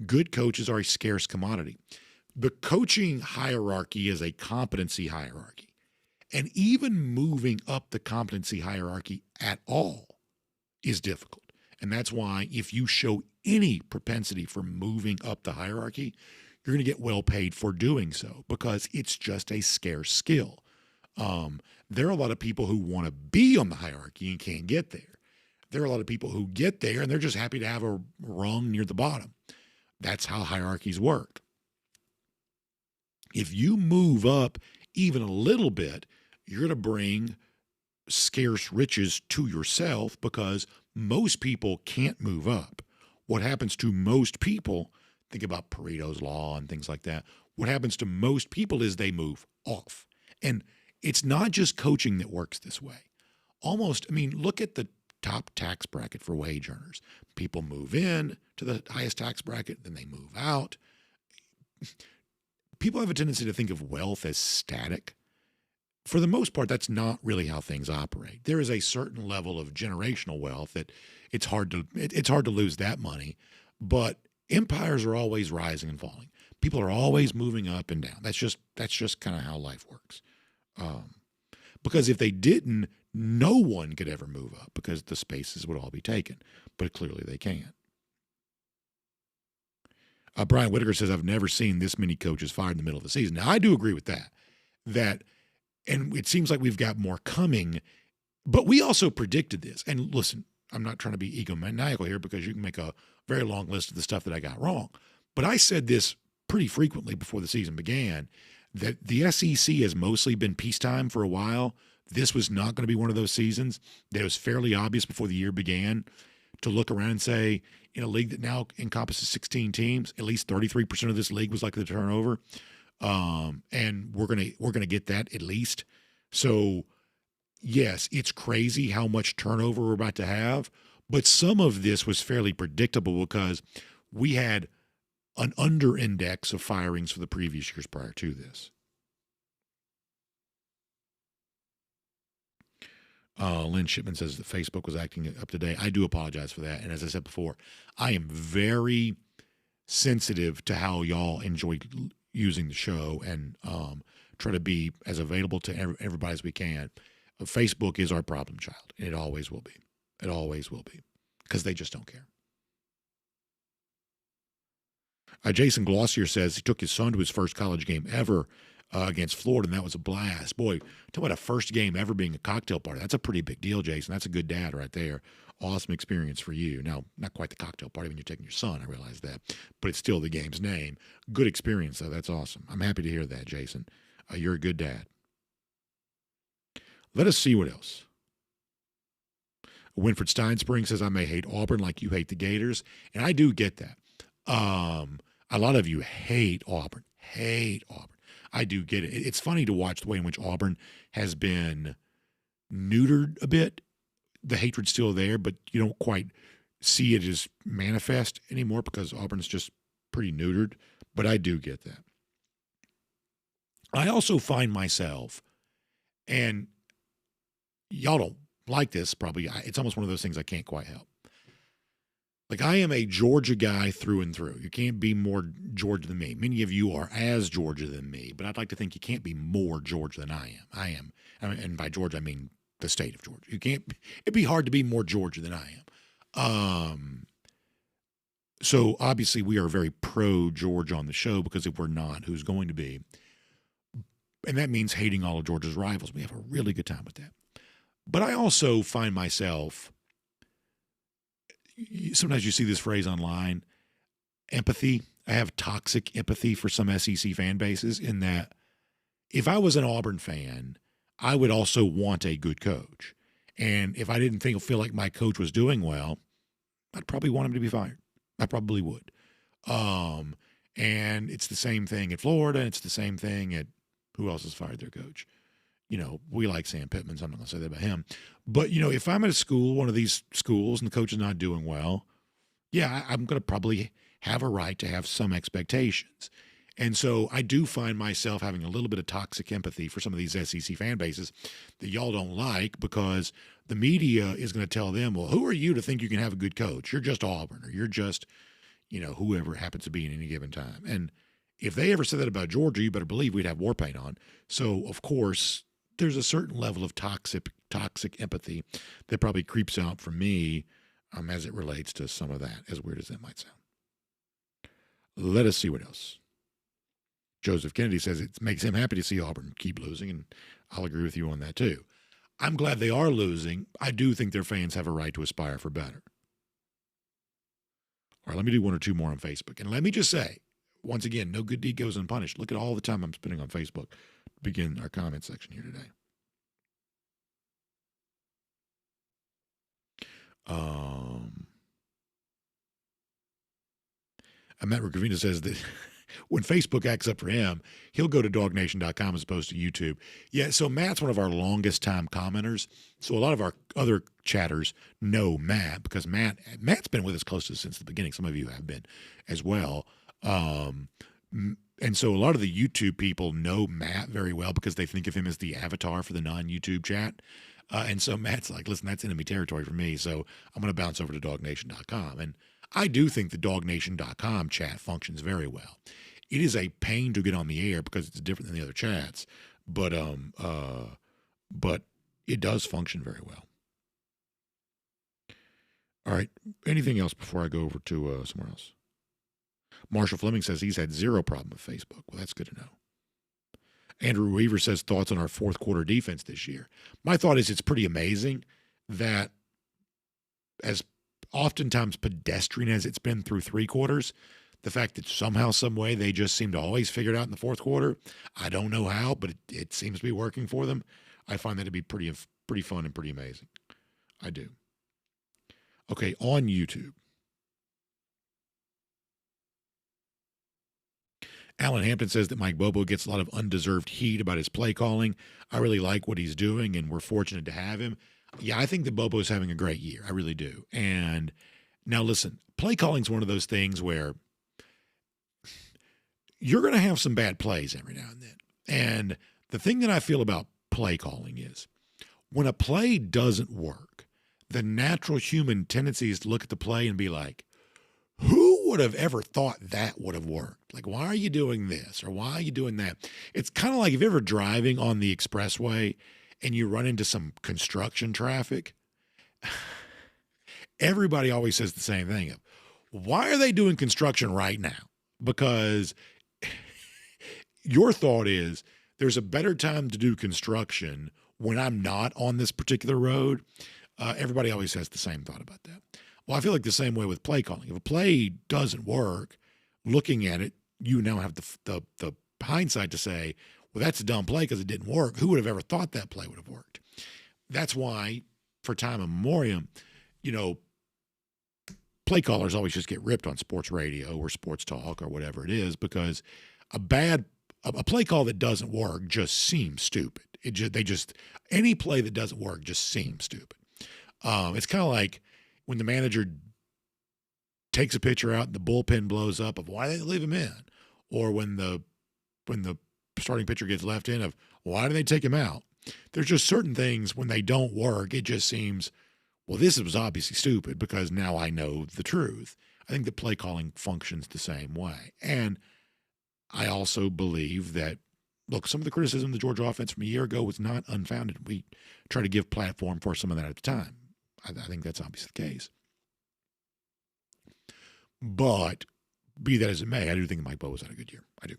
Good coaches are a scarce commodity. The coaching hierarchy is a competency hierarchy. And even moving up the competency hierarchy at all is difficult. And that's why if you show any propensity for moving up the hierarchy, you're going to get well paid for doing so, because it's just a scarce skill. There are a lot of people who want to be on the hierarchy and can't get there. There are a lot of people who get there and they're just happy to have a rung near the bottom. That's how hierarchies work. If you move up even a little bit, you're going to bring scarce riches to yourself, because most people can't move up. What happens to most people, think about Pareto's law and things like that. What happens to most people is they move off. And it's not just coaching that works this way. Look at the top tax bracket for wage earners. People move in to the highest tax bracket, then they move out. People have a tendency to think of wealth as static. For the most part, that's not really how things operate. There is a certain level of generational wealth that it's hard to lose that money, but empires are always rising and falling. People are always moving up and down. That's just kind of how life works. Because if they didn't, no one could ever move up because the spaces would all be taken. But clearly they can. Brian Whitaker says, I've never seen this many coaches fired in the middle of the season. Now, I do agree with that, and it seems like we've got more coming, but we also predicted this. And listen, I'm not trying to be egomaniacal here because you can make a very long list of the stuff that I got wrong. But I said this pretty frequently before the season began, that the SEC has mostly been peacetime for a while. This was not going to be one of those seasons. That it was fairly obvious before the year began to look around and say, in a league that now encompasses 16 teams, at least 33% of this league was likely to turn over. And we're gonna get that at least. So yes, it's crazy how much turnover we're about to have, but some of this was fairly predictable because we had an under index of firings for the previous years prior to this. Lynn Shipman says that Facebook was acting up today. I do apologize for that. And as I said before, I am very sensitive to how y'all enjoy using the show and try to be as available to everybody as we can. Facebook is our problem child, and it always will be. It always will be because they just don't care. Jason Glossier says he took his son to his first college game ever against Florida, and that was a blast. Boy, talk about a first game ever being a cocktail party. That's a pretty big deal, Jason. That's a good dad right there. Awesome experience for you. Now, not quite the cocktail party when you're taking your son, I realize that, but it's still the game's name. Good experience, though. That's awesome. I'm happy to hear that, Jason. You're a good dad. Let us see what else. Winfred Steinspring says, I may hate Auburn like you hate the Gators, and I do get that. A lot of you hate Auburn. I do get it. It's funny to watch the way in which Auburn has been neutered a bit. The hatred's still there, but you don't quite see it as manifest anymore because Auburn's just pretty neutered. But I do get that. I also find myself, and y'all don't like this probably, it's almost one of those things I can't quite help. Like, I am a Georgia guy through and through. You can't be more Georgia than me. Many of you are as Georgia than me, but I'd like to think you can't be more Georgia than I am. And by Georgia, I mean the state of Georgia. It'd be hard to be more Georgia than I am. So obviously we are very pro-Georgia on the show because if we're not, who's going to be? And that means hating all of Georgia's rivals. We have a really good time with that. But I also find myself, sometimes you see this phrase online, empathy. I have toxic empathy for some SEC fan bases in that if I was an Auburn fan, I would also want a good coach. And if I didn't feel like my coach was doing well, I'd probably want him to be fired. I probably would. And it's the same thing at Florida. It's the same thing at who else has fired their coach. You know, we like Sam Pittman, so I'm not going to say that about him. But, you know, if I'm at a school, one of these schools, and the coach is not doing well, yeah, I'm going to probably have a right to have some expectations. And so I do find myself having a little bit of toxic empathy for some of these SEC fan bases that y'all don't like because the media is going to tell them, well, who are you to think you can have a good coach? You're just Auburn, or you're just, you know, whoever it happens to be in any given time. And if they ever said that about Georgia, you better believe we'd have war paint on. So, of course, there's a certain level of toxic empathy that probably creeps out from me as it relates to some of that, as weird as that might sound. Let us see what else. Joseph Kennedy says it makes him happy to see Auburn keep losing, and I'll agree with you on that too. I'm glad they are losing. I do think their fans have a right to aspire for better. All right, let me do one or two more on Facebook. And let me just say, once again, no good deed goes unpunished. Look at all the time I'm spending on Facebook to begin our comment section here today. Matt Ricavina says that when Facebook acts up for him, he'll go to DawgNation.com as opposed to YouTube. Yeah, so Matt's one of our longest time commenters. So a lot of our other chatters know Matt because Matt's been with us close to since the beginning. Some of you have been as well. And so a lot of the YouTube people know Matt very well because they think of him as the avatar for the non-YouTube chat. And so Matt's like, listen, that's enemy territory for me. So I'm going to bounce over to DawgNation.com. And I do think the DawgNation.com chat functions very well. It is a pain to get on the air because it's different than the other chats. But it does function very well. All right. Anything else before I go over to somewhere else? Marshall Fleming says he's had zero problem with Facebook. Well, that's good to know. Andrew Weaver says thoughts on our fourth quarter defense this year. My thought is it's pretty amazing that as oftentimes pedestrian as it's been through three quarters, the fact that somehow, some way, they just seem to always figure it out in the fourth quarter. I don't know how, but it seems to be working for them. I find that to be pretty fun and pretty amazing. I do. Okay, on YouTube. Alan Hampton says that Mike Bobo gets a lot of undeserved heat about his play calling. I really like what he's doing, and we're fortunate to have him. Yeah, I think that Bobo's having a great year. I really do. And now listen, play calling is one of those things where you're going to have some bad plays every now and then. And the thing that I feel about play calling is when a play doesn't work, the natural human tendency is to look at the play and be like, who would have ever thought that would have worked? Like, why are you doing this? Or why are you doing that? It's kind of like if you're ever driving on the expressway and you run into some construction traffic, everybody always says the same thing of, why are they doing construction right now? Because your thought is there's a better time to do construction when I'm not on this particular road. Everybody always has the same thought about that. Well, I feel like the same way with play calling. If a play doesn't work, looking at it, you now have the hindsight to say, well, that's a dumb play because it didn't work. Who would have ever thought that play would have worked? That's why, for time immemorial, play callers always just get ripped on sports radio or sports talk or whatever it is because a play call that doesn't work just seems stupid. Any play that doesn't work just seems stupid. It's kind of like when the manager takes a pitcher out and the bullpen blows up of why they leave him in, or when the starting pitcher gets left in of why do they take him out? There's just certain things when they don't work, it just seems, well, this was obviously stupid because now I know the truth. I think the play calling functions the same way. And I also believe that, look, some of the criticism of the Georgia offense from a year ago was not unfounded. We try to give platform for some of that at the time. I think that's obviously the case. But be that as it may, I do think Mike Bobo's had a good year. I do.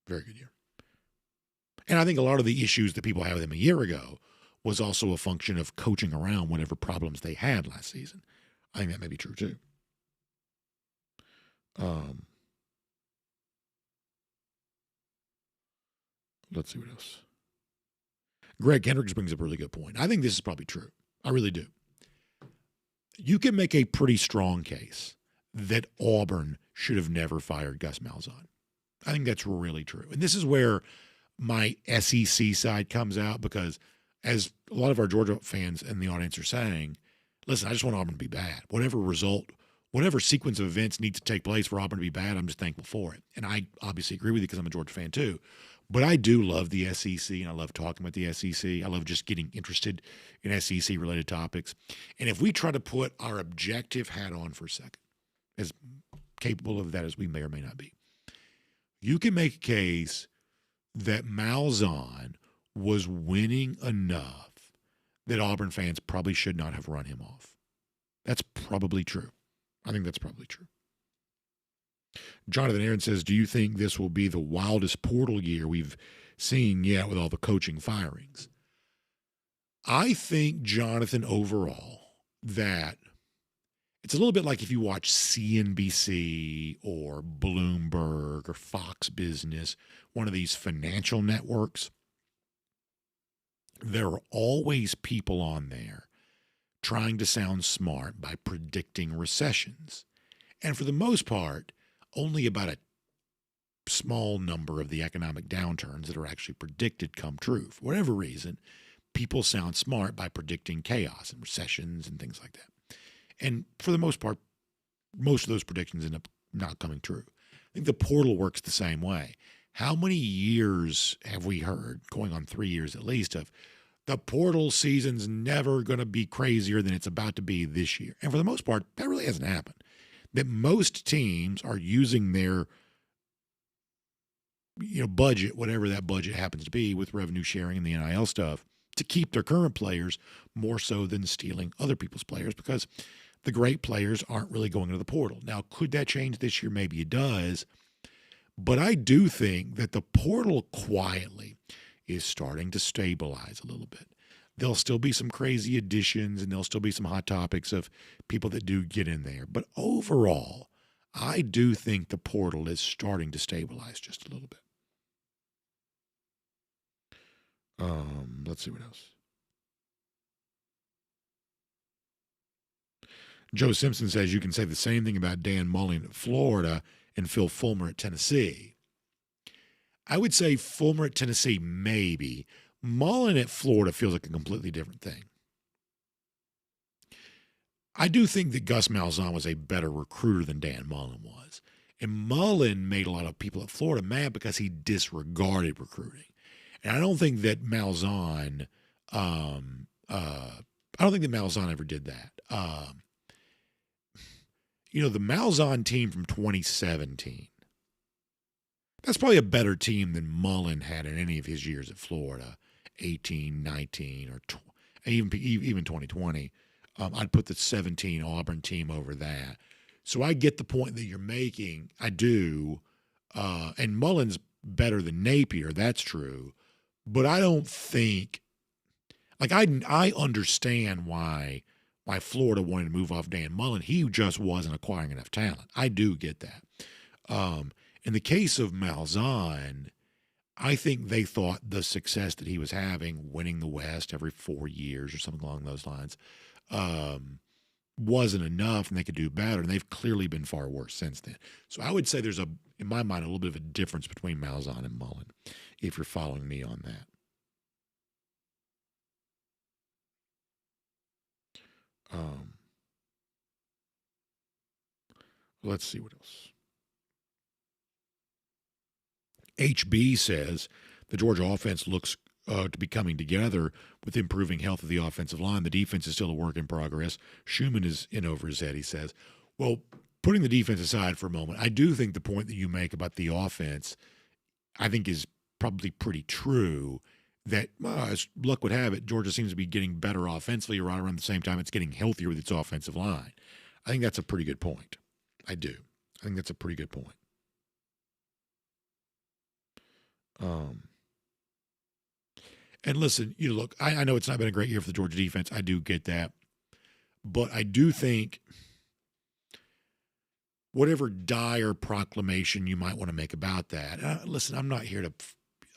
Very good year. And I think a lot of the issues that people had with him a year ago was also a function of coaching around whatever problems they had last season. I think that may be true too. Let's see what else. Greg Hendricks brings up a really good point. I think this is probably true. I really do. You can make a pretty strong case that Auburn should have never fired Gus Malzahn. I think that's really true. And this is where my SEC side comes out because as a lot of our Georgia fans in the audience are saying, listen, I just want Auburn to be bad. Whatever sequence of events needs to take place for Auburn to be bad, I'm just thankful for it. And I obviously agree with you because I'm a Georgia fan too. But I do love the SEC, and I love talking about the SEC. I love just getting interested in SEC-related topics. And if we try to put our objective hat on for a second, as capable of that as we may or may not be, you can make a case that Malzahn was winning enough that Auburn fans probably should not have run him off. That's probably true. I think that's probably true. Jonathan Aaron says, do you think this will be the wildest portal year we've seen yet with all the coaching firings? I think, Jonathan, overall, that it's a little bit like if you watch CNBC or Bloomberg or Fox Business, one of these financial networks. There are always people on there trying to sound smart by predicting recessions. And for the most part, only about a small number of the economic downturns that are actually predicted come true. For whatever reason, people sound smart by predicting chaos and recessions and things like that. And for the most part, most of those predictions end up not coming true. I think the portal works the same way. How many years have we heard, going on 3 years at least, of the portal season's never going to be crazier than it's about to be this year? And for the most part, that really hasn't happened. That most teams are using their budget, whatever that budget happens to be with revenue sharing and the NIL stuff, to keep their current players more so than stealing other people's players, because the great players aren't really going to the portal. Now, could that change this year? Maybe it does. But I do think that the portal quietly is starting to stabilize a little bit. There'll still be some crazy additions, and there'll still be some hot topics of people that do get in there. But overall, I do think the portal is starting to stabilize just a little bit. Let's see what else. Joe Simpson says you can say the same thing about Dan Mullen at Florida and Phil Fulmer at Tennessee. I would say Fulmer at Tennessee, maybe. Mullen at Florida feels like a completely different thing. I do think that Gus Malzahn was a better recruiter than Dan Mullen was. And Mullen made a lot of people at Florida mad because he disregarded recruiting. And I don't think that Malzahn, ever did that. The Malzahn team from 2017, that's probably a better team than Mullen had in any of his years at Florida, 18, 19, or even 2020. I'd put the 17 Auburn team over that. So I get the point that you're making. I do. And Mullen's better than Napier. That's true. But I don't think, I understand why Florida wanted to move off Dan Mullen. He just wasn't acquiring enough talent. I do get that. In the case of Malzahn, I think they thought the success that he was having, winning the West every 4 years or something along those lines, wasn't enough, and they could do better. And they've clearly been far worse since then. So I would say there's in my mind, a little bit of a difference between Malzahn and Mullen, if you're following me on that. Let's see what else. HB says the Georgia offense looks to be coming together with improving health of the offensive line. The defense is still a work in progress. Schumann is in over his head, he says. Well, putting the defense aside for a moment, I do think the point that you make about the offense, I think, is probably pretty true, that, as luck would have it, Georgia seems to be getting better offensively right around the same time it's getting healthier with its offensive line. I think that's a pretty good point. I do. I think that's a pretty good point. And listen, look, I know it's not been a great year for the Georgia defense. I do get that. But I do think whatever dire proclamation you might want to make about that, listen, I'm not here to,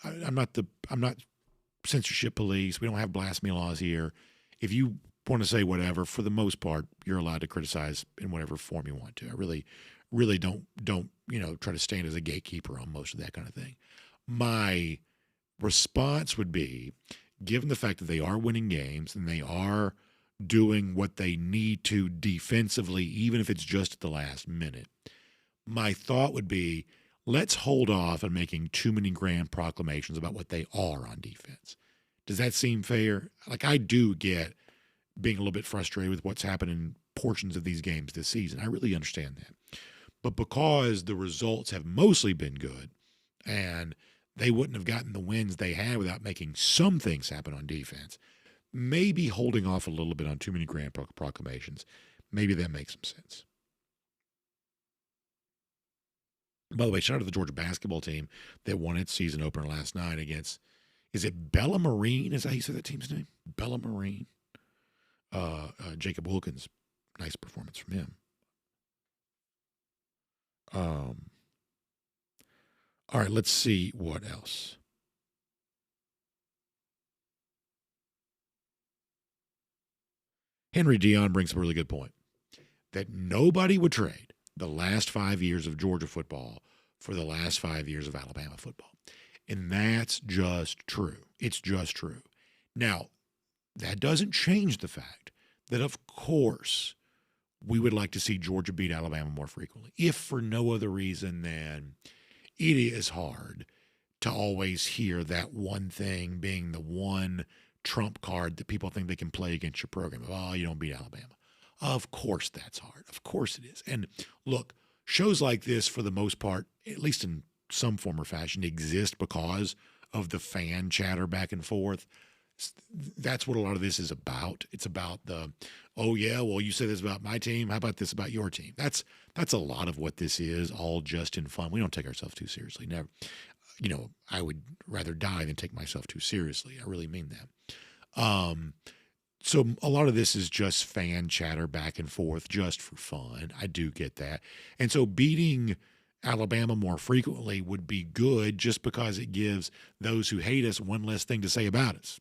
I'm not censorship police. We don't have blasphemy laws here. If you want to say whatever, for the most part, you're allowed to criticize in whatever form you want to. I really don't try to stand as a gatekeeper on most of that kind of thing. My response would be, given the fact that they are winning games and they are doing what they need to defensively, even if it's just at the last minute, my thought would be, let's hold off on making too many grand proclamations about what they are on defense. Does that seem fair? I do get being a little bit frustrated with what's happened in portions of these games this season. I really understand that. But because the results have mostly been good, and they wouldn't have gotten the wins they had without making some things happen on defense, maybe holding off a little bit on too many grand proclamations, maybe that makes some sense. By the way, shout out to the Georgia basketball team that won its season opener last night against, is it Bella Marine? Is that how you say that team's name? Bella Marine. Jacob Wilkins, nice performance from him. All right, let's see what else. Henry Dion brings up a really good point, that nobody would trade the last 5 years of Georgia football for the last 5 years of Alabama football. And that's just true. It's just true. Now, that doesn't change the fact that, of course, we would like to see Georgia beat Alabama more frequently, if for no other reason than it is hard to always hear that one thing being the one trump card that people think they can play against your program. Oh, you don't beat Alabama. Of course that's hard. Of course it is. And look, shows like this, for the most part, at least in some form or fashion, exist because of the fan chatter back and forth. That's what a lot of this is about. It's about oh yeah, well, you say this about my team. How about this about your team? That's a lot of what this is, all just in fun. We don't take ourselves too seriously. Never. I would rather die than take myself too seriously. I really mean that. So a lot of this is just fan chatter back and forth just for fun. I do get that. And so beating Alabama more frequently would be good just because it gives those who hate us one less thing to say about us.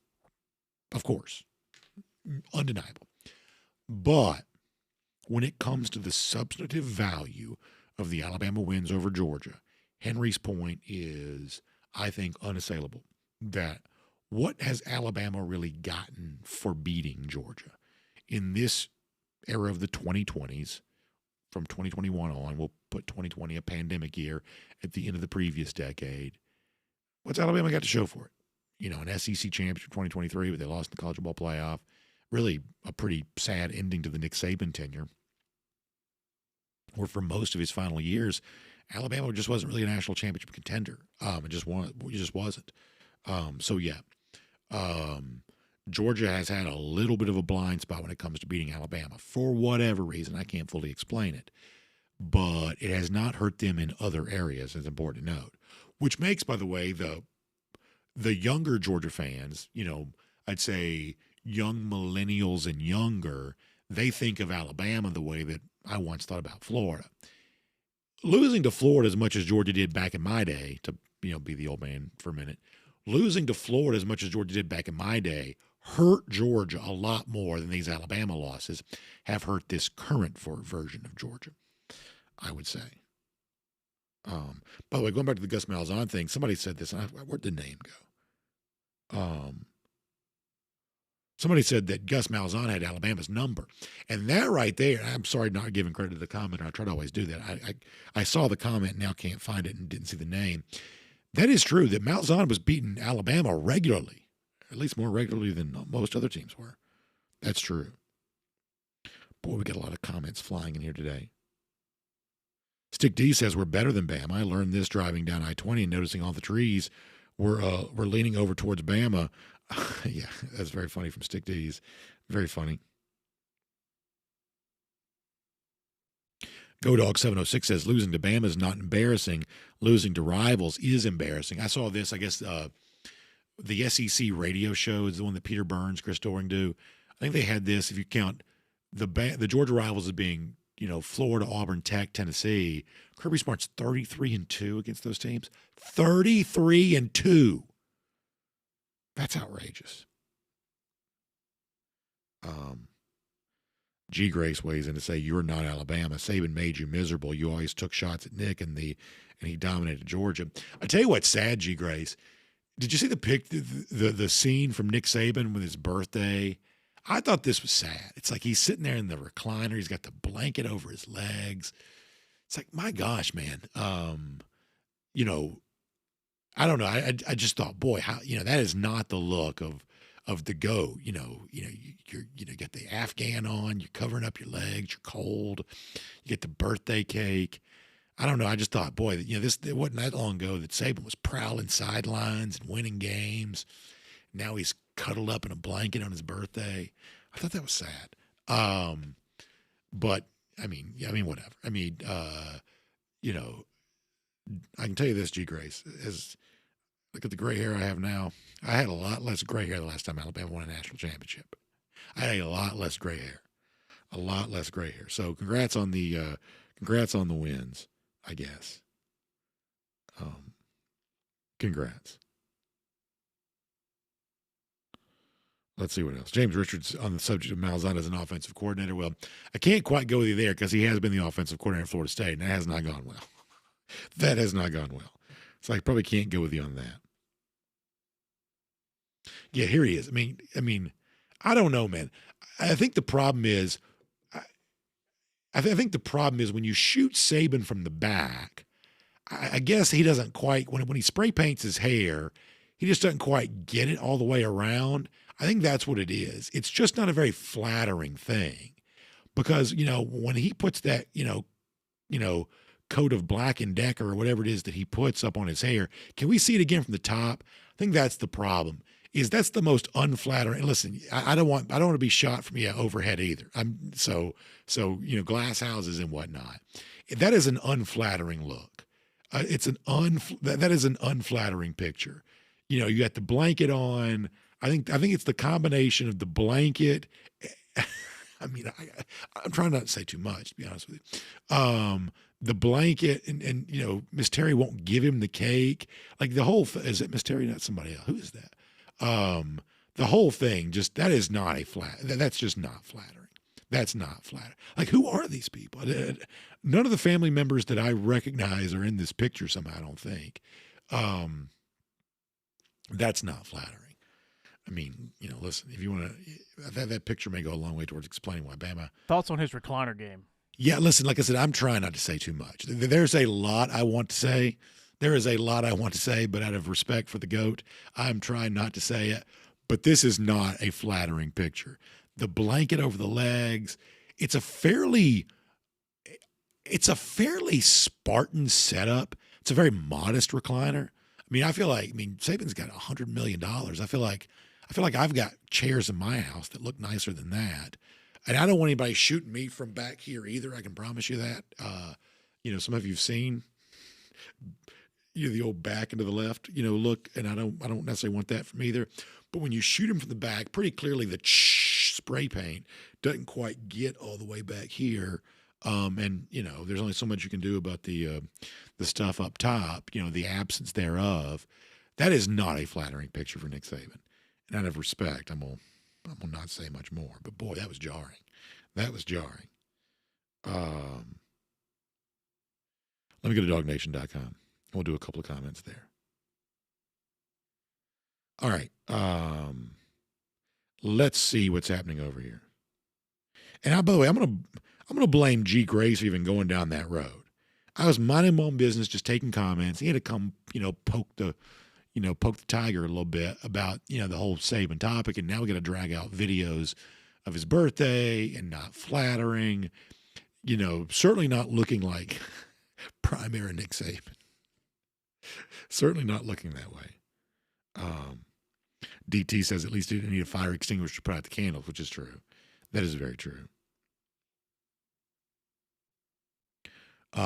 Of course, undeniable. But when it comes to the substantive value of the Alabama wins over Georgia, Henry's point is, I think, unassailable. That what has Alabama really gotten for beating Georgia? In this era of the 2020s, from 2021 on, we'll put 2020, a pandemic year, at the end of the previous decade, what's Alabama got to show for it? An SEC championship 2023, but they lost in the College Football Playoff. Really a pretty sad ending to the Nick Saban tenure, where for most of his final years, Alabama just wasn't really a national championship contender. It just wasn't. Georgia has had a little bit of a blind spot when it comes to beating Alabama for whatever reason. I can't fully explain it, but it has not hurt them in other areas. It's important to note, which makes, by the way, the younger Georgia fans, I'd say young millennials and younger, they think of Alabama the way that I once thought about Florida. Losing to Florida as much as Georgia did back in my day, to be the old man for a minute, losing to Florida as much as Georgia did back in my day hurt Georgia a lot more than these Alabama losses have hurt this current version of Georgia, I would say. By the way, going back to the Gus Malzahn thing, somebody said this, and where'd the name go? Somebody said that Gus Malzahn had Alabama's number. And that right there, I'm sorry not giving credit to the commenter. I try to always do that. I saw the comment, now can't find it and didn't see the name. That is true that Malzahn was beating Alabama regularly, at least more regularly than most other teams were. That's true. Boy, we got a lot of comments flying in here today. Stick D says we're better than Bama. I learned this driving down I-20 and noticing all the trees were leaning over towards Bama. Yeah, that's very funny from Stick D's. Very funny. GoDog706 says losing to Bama is not embarrassing. Losing to rivals is embarrassing. I saw this, I guess, the SEC radio show is the one that Peter Burns, Chris Doring do. I think they had this, if you count the Georgia rivals as being, Florida, Auburn, Tech, Tennessee. Kirby Smart's 33-2 against those teams. 33-2. That's outrageous. G. Grace weighs in to say, you're not Alabama. Saban made you miserable. You always took shots at Nick and he dominated Georgia. I tell you what's sad, G. Grace. Did you see the scene from Nick Saban with his birthday? I thought this was sad. It's like he's sitting there in the recliner. He's got the blanket over his legs. It's like, my gosh, man. I don't know. I just thought, boy, how that is not the look of the GOAT. You get the Afghan on, you're covering up your legs, you're cold, you get the birthday cake. I don't know. I just thought, boy, it wasn't that long ago that Saban was prowling sidelines and winning games. Now he's cuddled up in a blanket on his birthday. I thought that was sad. But I mean, whatever. I mean, I can tell you this, G. Grace, look at the gray hair I have now. I had a lot less gray hair the last time Alabama won a national championship. I had a lot less gray hair. So congrats on the wins, I guess. Congrats. Let's see what else. James Richards on the subject of Malzahn as an offensive coordinator. Well, I can't quite go with you there because he has been the offensive coordinator at Florida State, and that has not gone well. That has not gone well. So I probably can't go with you on that. Yeah, here he is. I mean, I don't know, man. I think the problem is, I think the problem is when you shoot Saban from the back, I guess he doesn't quite, when he spray paints his hair, he just doesn't quite get it all the way around. I think that's what it is. It's just not a very flattering thing because, when he puts that, coat of Black & Decker or whatever it is that he puts up on his hair, can we see it again from the top? I think that's the problem. is that's the most unflattering. Listen, I don't want to be shot from overhead either. So glass houses and whatnot. That is an unflattering look. That is an unflattering picture. You got the blanket on. I think it's the combination of the blanket. I mean, I'm trying not to say too much, to be honest with you. The blanket and Miss Terry won't give him the cake. Like the whole is it Miss Terry? Not somebody else. Who is that? The whole thing that is not that's just not flattering. That's not flattering. Like, who are these people? None of the family members that I recognize are in this picture somehow, I don't think. That's not flattering. I mean, listen, if you want to, that picture may go a long way towards explaining why Bama. Thoughts on his recliner game? Yeah, listen, like I said, I'm trying not to say too much. There's a lot I want to say. There is a lot I want to say, but out of respect for the GOAT, I'm trying not to say it. But this is not a flattering picture. The blanket over the legs, it's a fairly Spartan setup. It's a very modest recliner. I mean, Saban's got $100 million. I feel like I've got chairs in my house that look nicer than that. And I don't want anybody shooting me from back here either. I can promise you that. Some of you've seen the old back into the left, look, and I don't necessarily want that from either. But when you shoot him from the back, pretty clearly the spray paint doesn't quite get all the way back here. And there's only so much you can do about the stuff up top, the absence thereof. That is not a flattering picture for Nick Saban. And out of respect, I'm gonna not say much more. But boy, that was jarring. That was jarring. Let me go to DawgNation.com. We'll do a couple of comments there. All right. Let's see what's happening over here. And by the way, I'm gonna blame G. Grace for even going down that road. I was minding my own business, just taking comments. He had to come, poke the tiger a little bit about, the whole Saban topic. And now we got to drag out videos of his birthday and not flattering, certainly not looking like prime era Nick Saban. Certainly not looking that way. DT says at least he didn't need a fire extinguisher to put out the candles, which is true. That is very true.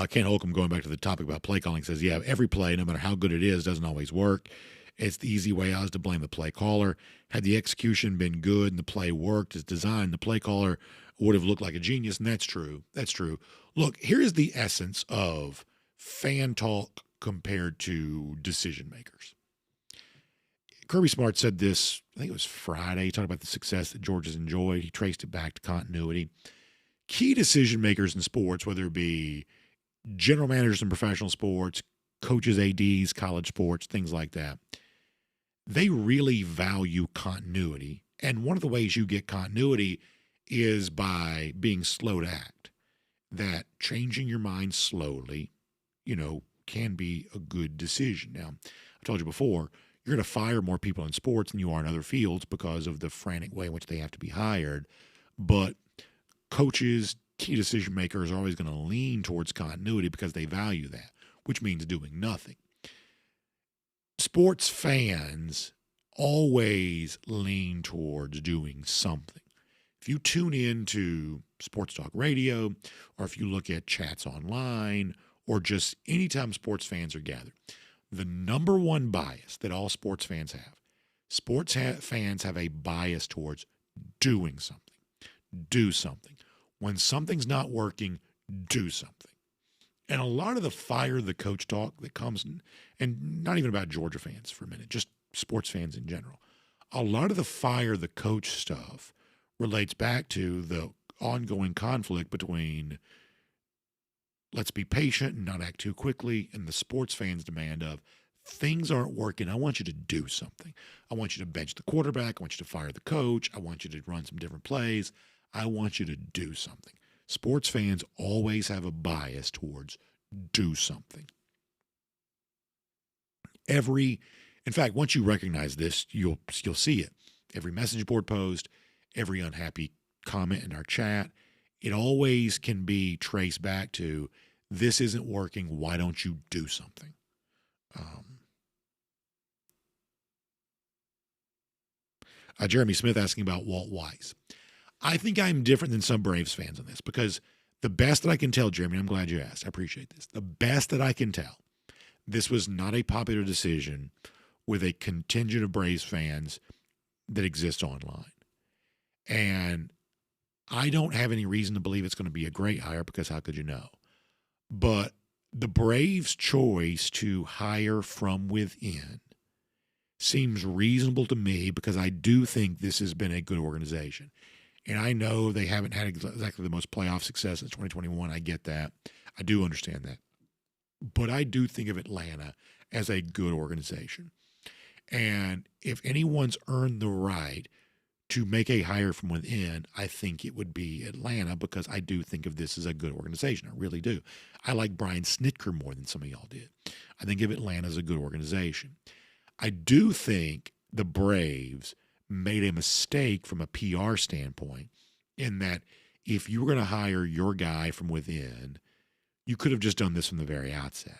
Ken Holcomb, going back to the topic about play calling, says, yeah, every play, no matter how good it is, doesn't always work. It's the easy way out is to blame the play caller. Had the execution been good and the play worked as designed, the play caller would have looked like a genius, and that's true. That's true. Look, here is the essence of fan talk compared to decision makers. Kirby Smart said this, I think it was Friday. He talked about the success that Georgia's enjoyed. He traced it back to continuity. Key decision makers in sports, whether it be general managers in professional sports, coaches, ADs, college sports, things like that, they really value continuity. And one of the ways you get continuity is by being slow to act. That changing your mind slowly, can be a good decision. Now, I told you before, you're going to fire more people in sports than you are in other fields because of the frantic way in which they have to be hired. But coaches, key decision makers are always going to lean towards continuity because they value that, which means doing nothing. Sports fans always lean towards doing something. If you tune into sports talk radio, or if you look at chats online, or just anytime sports fans are gathered, the number one bias that all sports fans have, fans have a bias towards doing something. Do something. When something's not working, do something. And a lot of the fire the coach talk that comes, and not even about Georgia fans for a minute, just sports fans in general, a lot of the fire the coach stuff relates back to the ongoing conflict between let's be patient and not act too quickly, and the sports fans' demand of things aren't working. I want you to do something. I want you to bench the quarterback. I want you to fire the coach. I want you to run some different plays. I want you to do something. Sports fans always have a bias towards do something. In fact, once you recognize this, you'll see it. Every message board post, every unhappy comment in our chat, it always can be traced back to this isn't working. Why don't you do something? Jeremy Smith asking about Walt Weiss. I think I'm different than some Braves fans on this because the best that I can tell, Jeremy, I'm glad you asked. I appreciate this. The best that I can tell, this was not a popular decision with a contingent of Braves fans that exists online. And I don't have any reason to believe it's going to be a great hire because how could you know? But the Braves' choice to hire from within seems reasonable to me because I do think this has been a good organization. And I know they haven't had exactly the most playoff success since 2021. I get that. I do understand that. But I do think of Atlanta as a good organization. And if anyone's earned the right to make a hire from within, I think it would be Atlanta because I do think of this as a good organization. I really do. I like Brian Snitker more than some of y'all did. I think of Atlanta as a good organization. I do think the Braves made a mistake from a PR standpoint in that if you were going to hire your guy from within, you could have just done this from the very outset.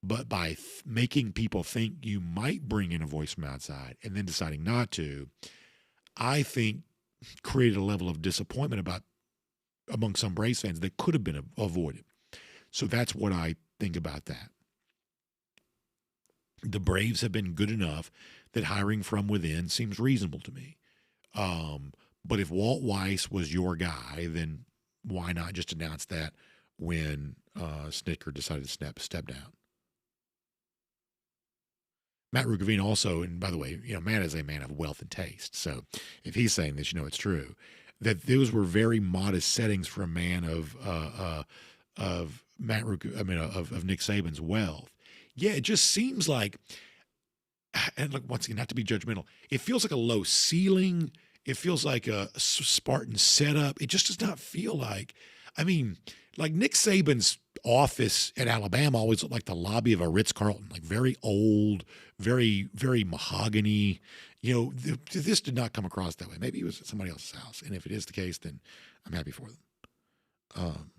But by making people think you might bring in a voice from outside and then deciding not to, I think created a level of disappointment among some Braves fans that could have been avoided. So that's what I think about that. The Braves have been good enough that hiring from within seems reasonable to me. But if Walt Weiss was your guy, then why not just announce that when Snitker decided to step down? Matt Rugavine also, and by the way, Matt is a man of wealth and taste. So if he's saying this, it's true. That those were very modest settings for a man of Nick Saban's wealth. Yeah, it just seems like, and look, once again, not to be judgmental, it feels like a low ceiling. It feels like a Spartan setup. It just does not feel like, like Nick Saban's office at Alabama always looked like the lobby of a Ritz-Carlton, like very old, very, very mahogany. This did not come across that way. Maybe it was at somebody else's house. And if it is the case, then I'm happy for them.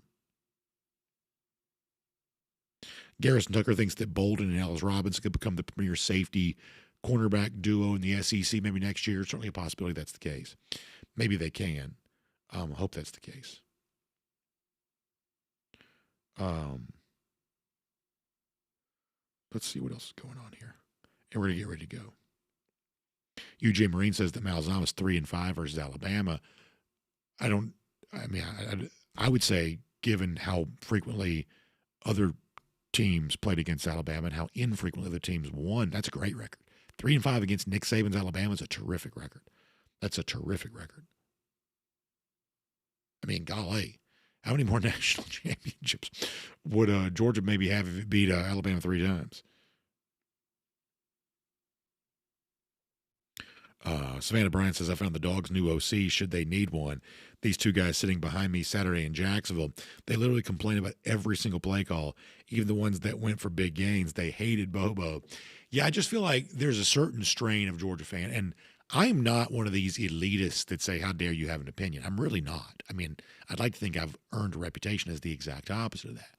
Garrison Tucker thinks that Bolden and Ellis Robinson could become the premier safety cornerback duo in the SEC maybe next year. Certainly a possibility that's the case. Maybe they can. I hope that's the case. Let's see what else is going on here. And we're going to get ready to go. UJ Marine says that Malzahn is 3-5 versus Alabama. I would say, given how frequently other teams played against Alabama and how infrequently the teams won, that's a great record. 3-5 against Nick Saban's Alabama is a terrific record. That's a terrific record. Golly, how many more national championships would Georgia maybe have if it beat Alabama 3 times? Savannah Bryant says, I found the Dogs' new OC, should they need one. These two guys sitting behind me Saturday in Jacksonville, they literally complain about every single play call, even the ones that went for big gains. They hated Bobo. Yeah, I just feel like there's a certain strain of Georgia fan, and I'm not one of these elitists that say, how dare you have an opinion. I'm really not. I'd like to think I've earned a reputation as the exact opposite of that.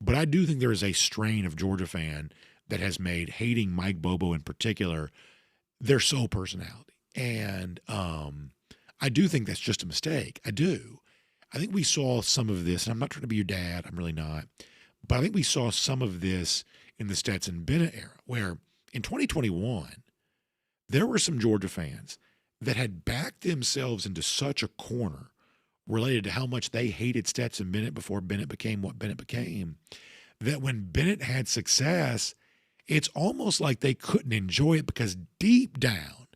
But I do think there is a strain of Georgia fan that has made hating Mike Bobo in particular their sole personality. And I do think that's just a mistake. I do. I think we saw some of this, and I'm not trying to be your dad. I'm really not. But I think we saw some of this in the Stetson Bennett era, where in 2021, there were some Georgia fans that had backed themselves into such a corner related to how much they hated Stetson Bennett before Bennett became what Bennett became, that when Bennett had success, it's almost like they couldn't enjoy it because deep down,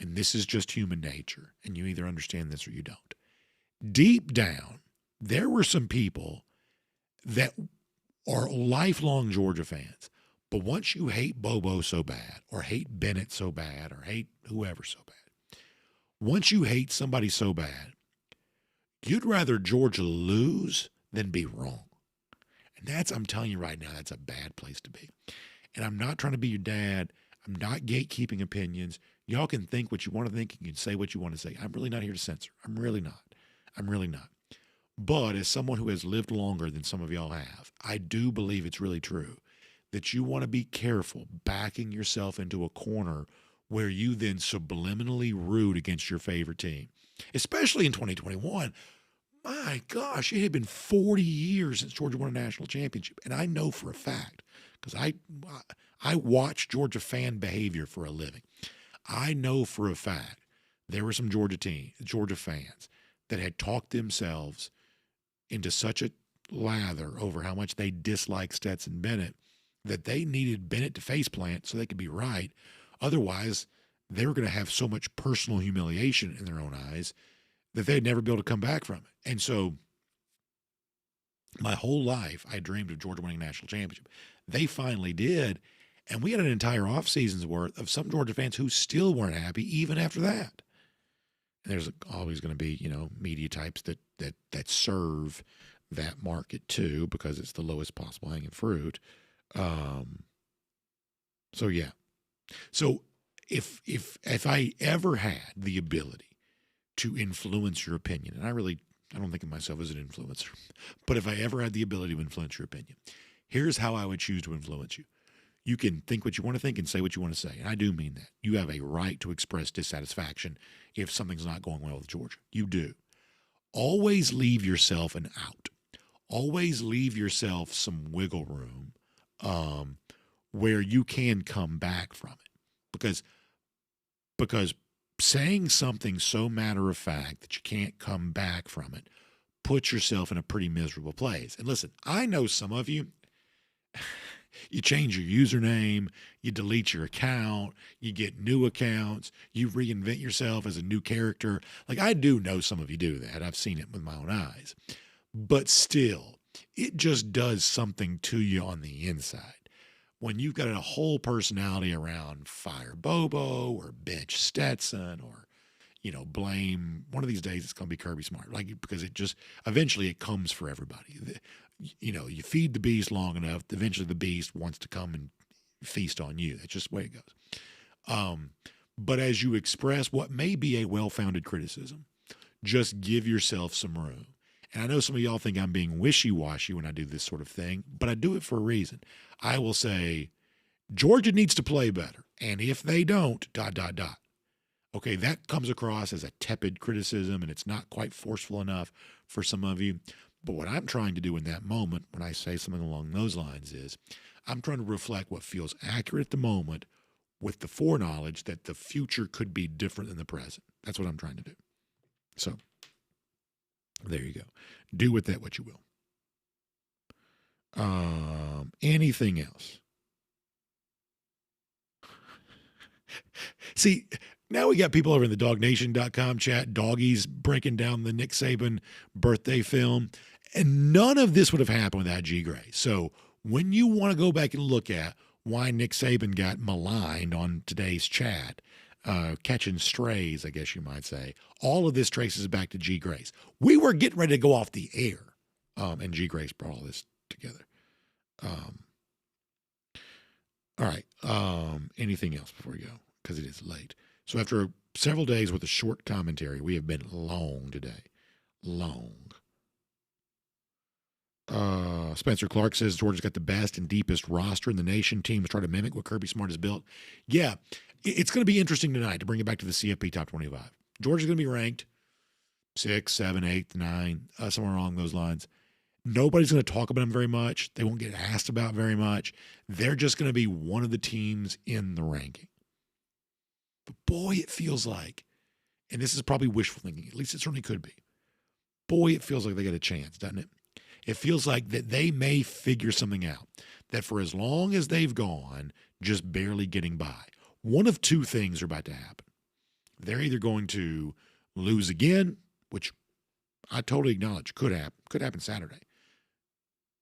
and this is just human nature, and you either understand this or you don't, deep down, there were some people that are lifelong Georgia fans, but once you hate Bobo so bad, or hate Bennett so bad, or hate whoever so bad, once you hate somebody so bad, you'd rather Georgia lose than be wrong. And I'm telling you right now, that's a bad place to be. And I'm not trying to be your dad. I'm not gatekeeping opinions. Y'all can think what you want to think. You can say what you want to say. I'm really not here to censor. I'm really not. I'm really not. But as someone who has lived longer than some of y'all have, I do believe it's really true that you want to be careful backing yourself into a corner where you then subliminally root against your favorite team, especially in 2021. My gosh, it had been 40 years since Georgia won a national championship. And I know for a fact, because I watch Georgia fan behavior for a living. I know for a fact there were some Georgia fans that had talked themselves into such a lather over how much they disliked Stetson Bennett that they needed Bennett to faceplant so they could be right. Otherwise, they were going to have so much personal humiliation in their own eyes that they'd never be able to come back from it. And so my whole life, I dreamed of Georgia winning a national championship. They finally did. And we had an entire offseason's worth of some Georgia fans who still weren't happy even after that. And there's always going to be, media types that serve that market too, because it's the lowest possible hanging fruit. So yeah. So if I ever had the ability to influence your opinion, and I don't think of myself as an influencer, but if I ever had the ability to influence your opinion, here's how I would choose to influence you. You can think what you want to think and say what you want to say. And I do mean that. You have a right to express dissatisfaction if something's not going well with Georgia. You do. Always leave yourself an out. Always leave yourself some wiggle room where you can come back from it. Because saying something so matter of fact that you can't come back from it puts yourself in a pretty miserable place. And listen, I know some of you, you change your username, you delete your account, you get new accounts, you reinvent yourself as a new character. Like, I do know some of you do that. I've seen it with my own eyes. But still, it just does something to you on the inside. When you've got a whole personality around fire Bobo or bench Stetson or, blame, one of these days it's going to be Kirby Smart, because it just, eventually it comes for everybody. You feed the beast long enough, eventually the beast wants to come and feast on you. That's just the way it goes. But as you express what may be a well-founded criticism, just give yourself some room. And I know some of y'all think I'm being wishy-washy when I do this sort of thing, but I do it for a reason. I will say, Georgia needs to play better. And if they don't, ... Okay, that comes across as a tepid criticism, and it's not quite forceful enough for some of you. But what I'm trying to do in that moment, when I say something along those lines, is I'm trying to reflect what feels accurate at the moment with the foreknowledge that the future could be different than the present. That's what I'm trying to do. So there you go. Do with that what you will. Anything else? See, now we got people over in the DawgNation.com chat, doggies breaking down the Nick Saban birthday film. And none of this would have happened without G. Gray. So when you want to go back and look at why Nick Saban got maligned on today's chat, catching strays, I guess you might say, all of this traces back to G. Grace. We were getting ready to go off the air, and G. Grace brought all this together. All right. Anything else before we go? Because it is late. So after several days with a short commentary, we have been long today. Long. Spencer Clark says Georgia's got the best and deepest roster in the nation. Teams try to mimic what Kirby Smart has built. Yeah, it's going to be interesting tonight to bring it back to the CFP Top 25. Georgia's going to be ranked 6, 7, 8, 9, somewhere along those lines. Nobody's going to talk about them very much. They won't get asked about very much. They're just going to be one of the teams in the ranking. But boy, it feels like, and this is probably wishful thinking, at least it certainly could be. Boy, it feels like they got a chance, doesn't it? It feels like that they may figure something out, that for as long as they've gone, just barely getting by, one of two things are about to happen. They're either going to lose again, which I totally acknowledge could happen Saturday.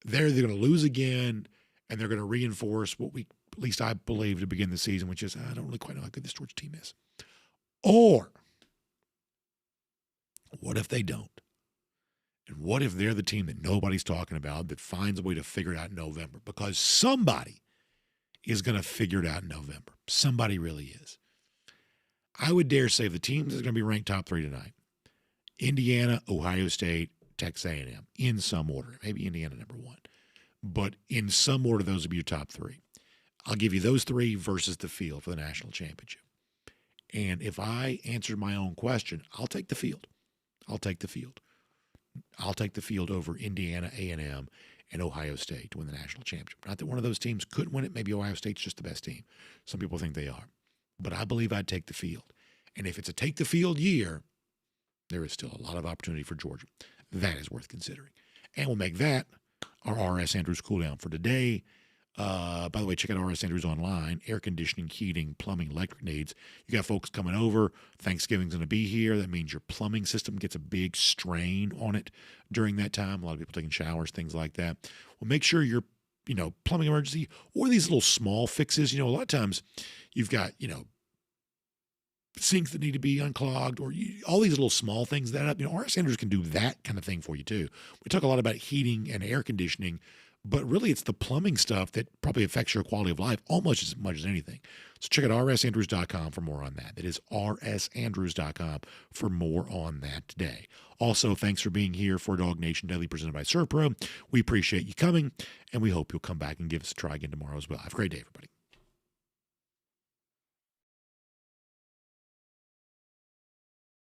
They're either going to lose again, and they're going to reinforce what we, at least I believe, to begin the season, which is, I don't really quite know how good this Georgia team is. Or what if they don't? And what if they're the team that nobody's talking about that finds a way to figure it out in November? Because somebody is going to figure it out in November. Somebody really is. I would dare say the teams that are going to be ranked top 3 tonight: Indiana, Ohio State, Texas A&M, in some order. Maybe Indiana number 1. But in some order, those would be your top 3. I'll give you those 3 versus the field for the national championship. And if I answered my own question, I'll take the field. I'll take the field. I'll take the field over Indiana, A&M, and Ohio State to win the national championship. Not that one of those teams could win it. Maybe Ohio State's just the best team. Some people think they are. But I believe I'd take the field. And if it's a take the field year, there is still a lot of opportunity for Georgia. That is worth considering. And we'll make that our R.S. Andrews cooldown for today. By the way, check out R.S. Andrews online. Air conditioning, heating, plumbing, electric needs. You got folks coming over. Thanksgiving's going to be here. That means your plumbing system gets a big strain on it during that time. A lot of people taking showers, things like that. Well, make sure your plumbing emergency or these little small fixes. A lot of times you've got, sinks that need to be unclogged or all these little small things that up. R.S. Andrews can do that kind of thing for you too. We talk a lot about heating and air conditioning, but really it's the plumbing stuff that probably affects your quality of life almost as much as anything. So check out rsandrews.com for more on that. That is rsandrews.com for more on that today. Also, thanks for being here for DawgNation Daily presented by ServPro. We appreciate you coming, and we hope you'll come back and give us a try again tomorrow as well. Have a great day, everybody.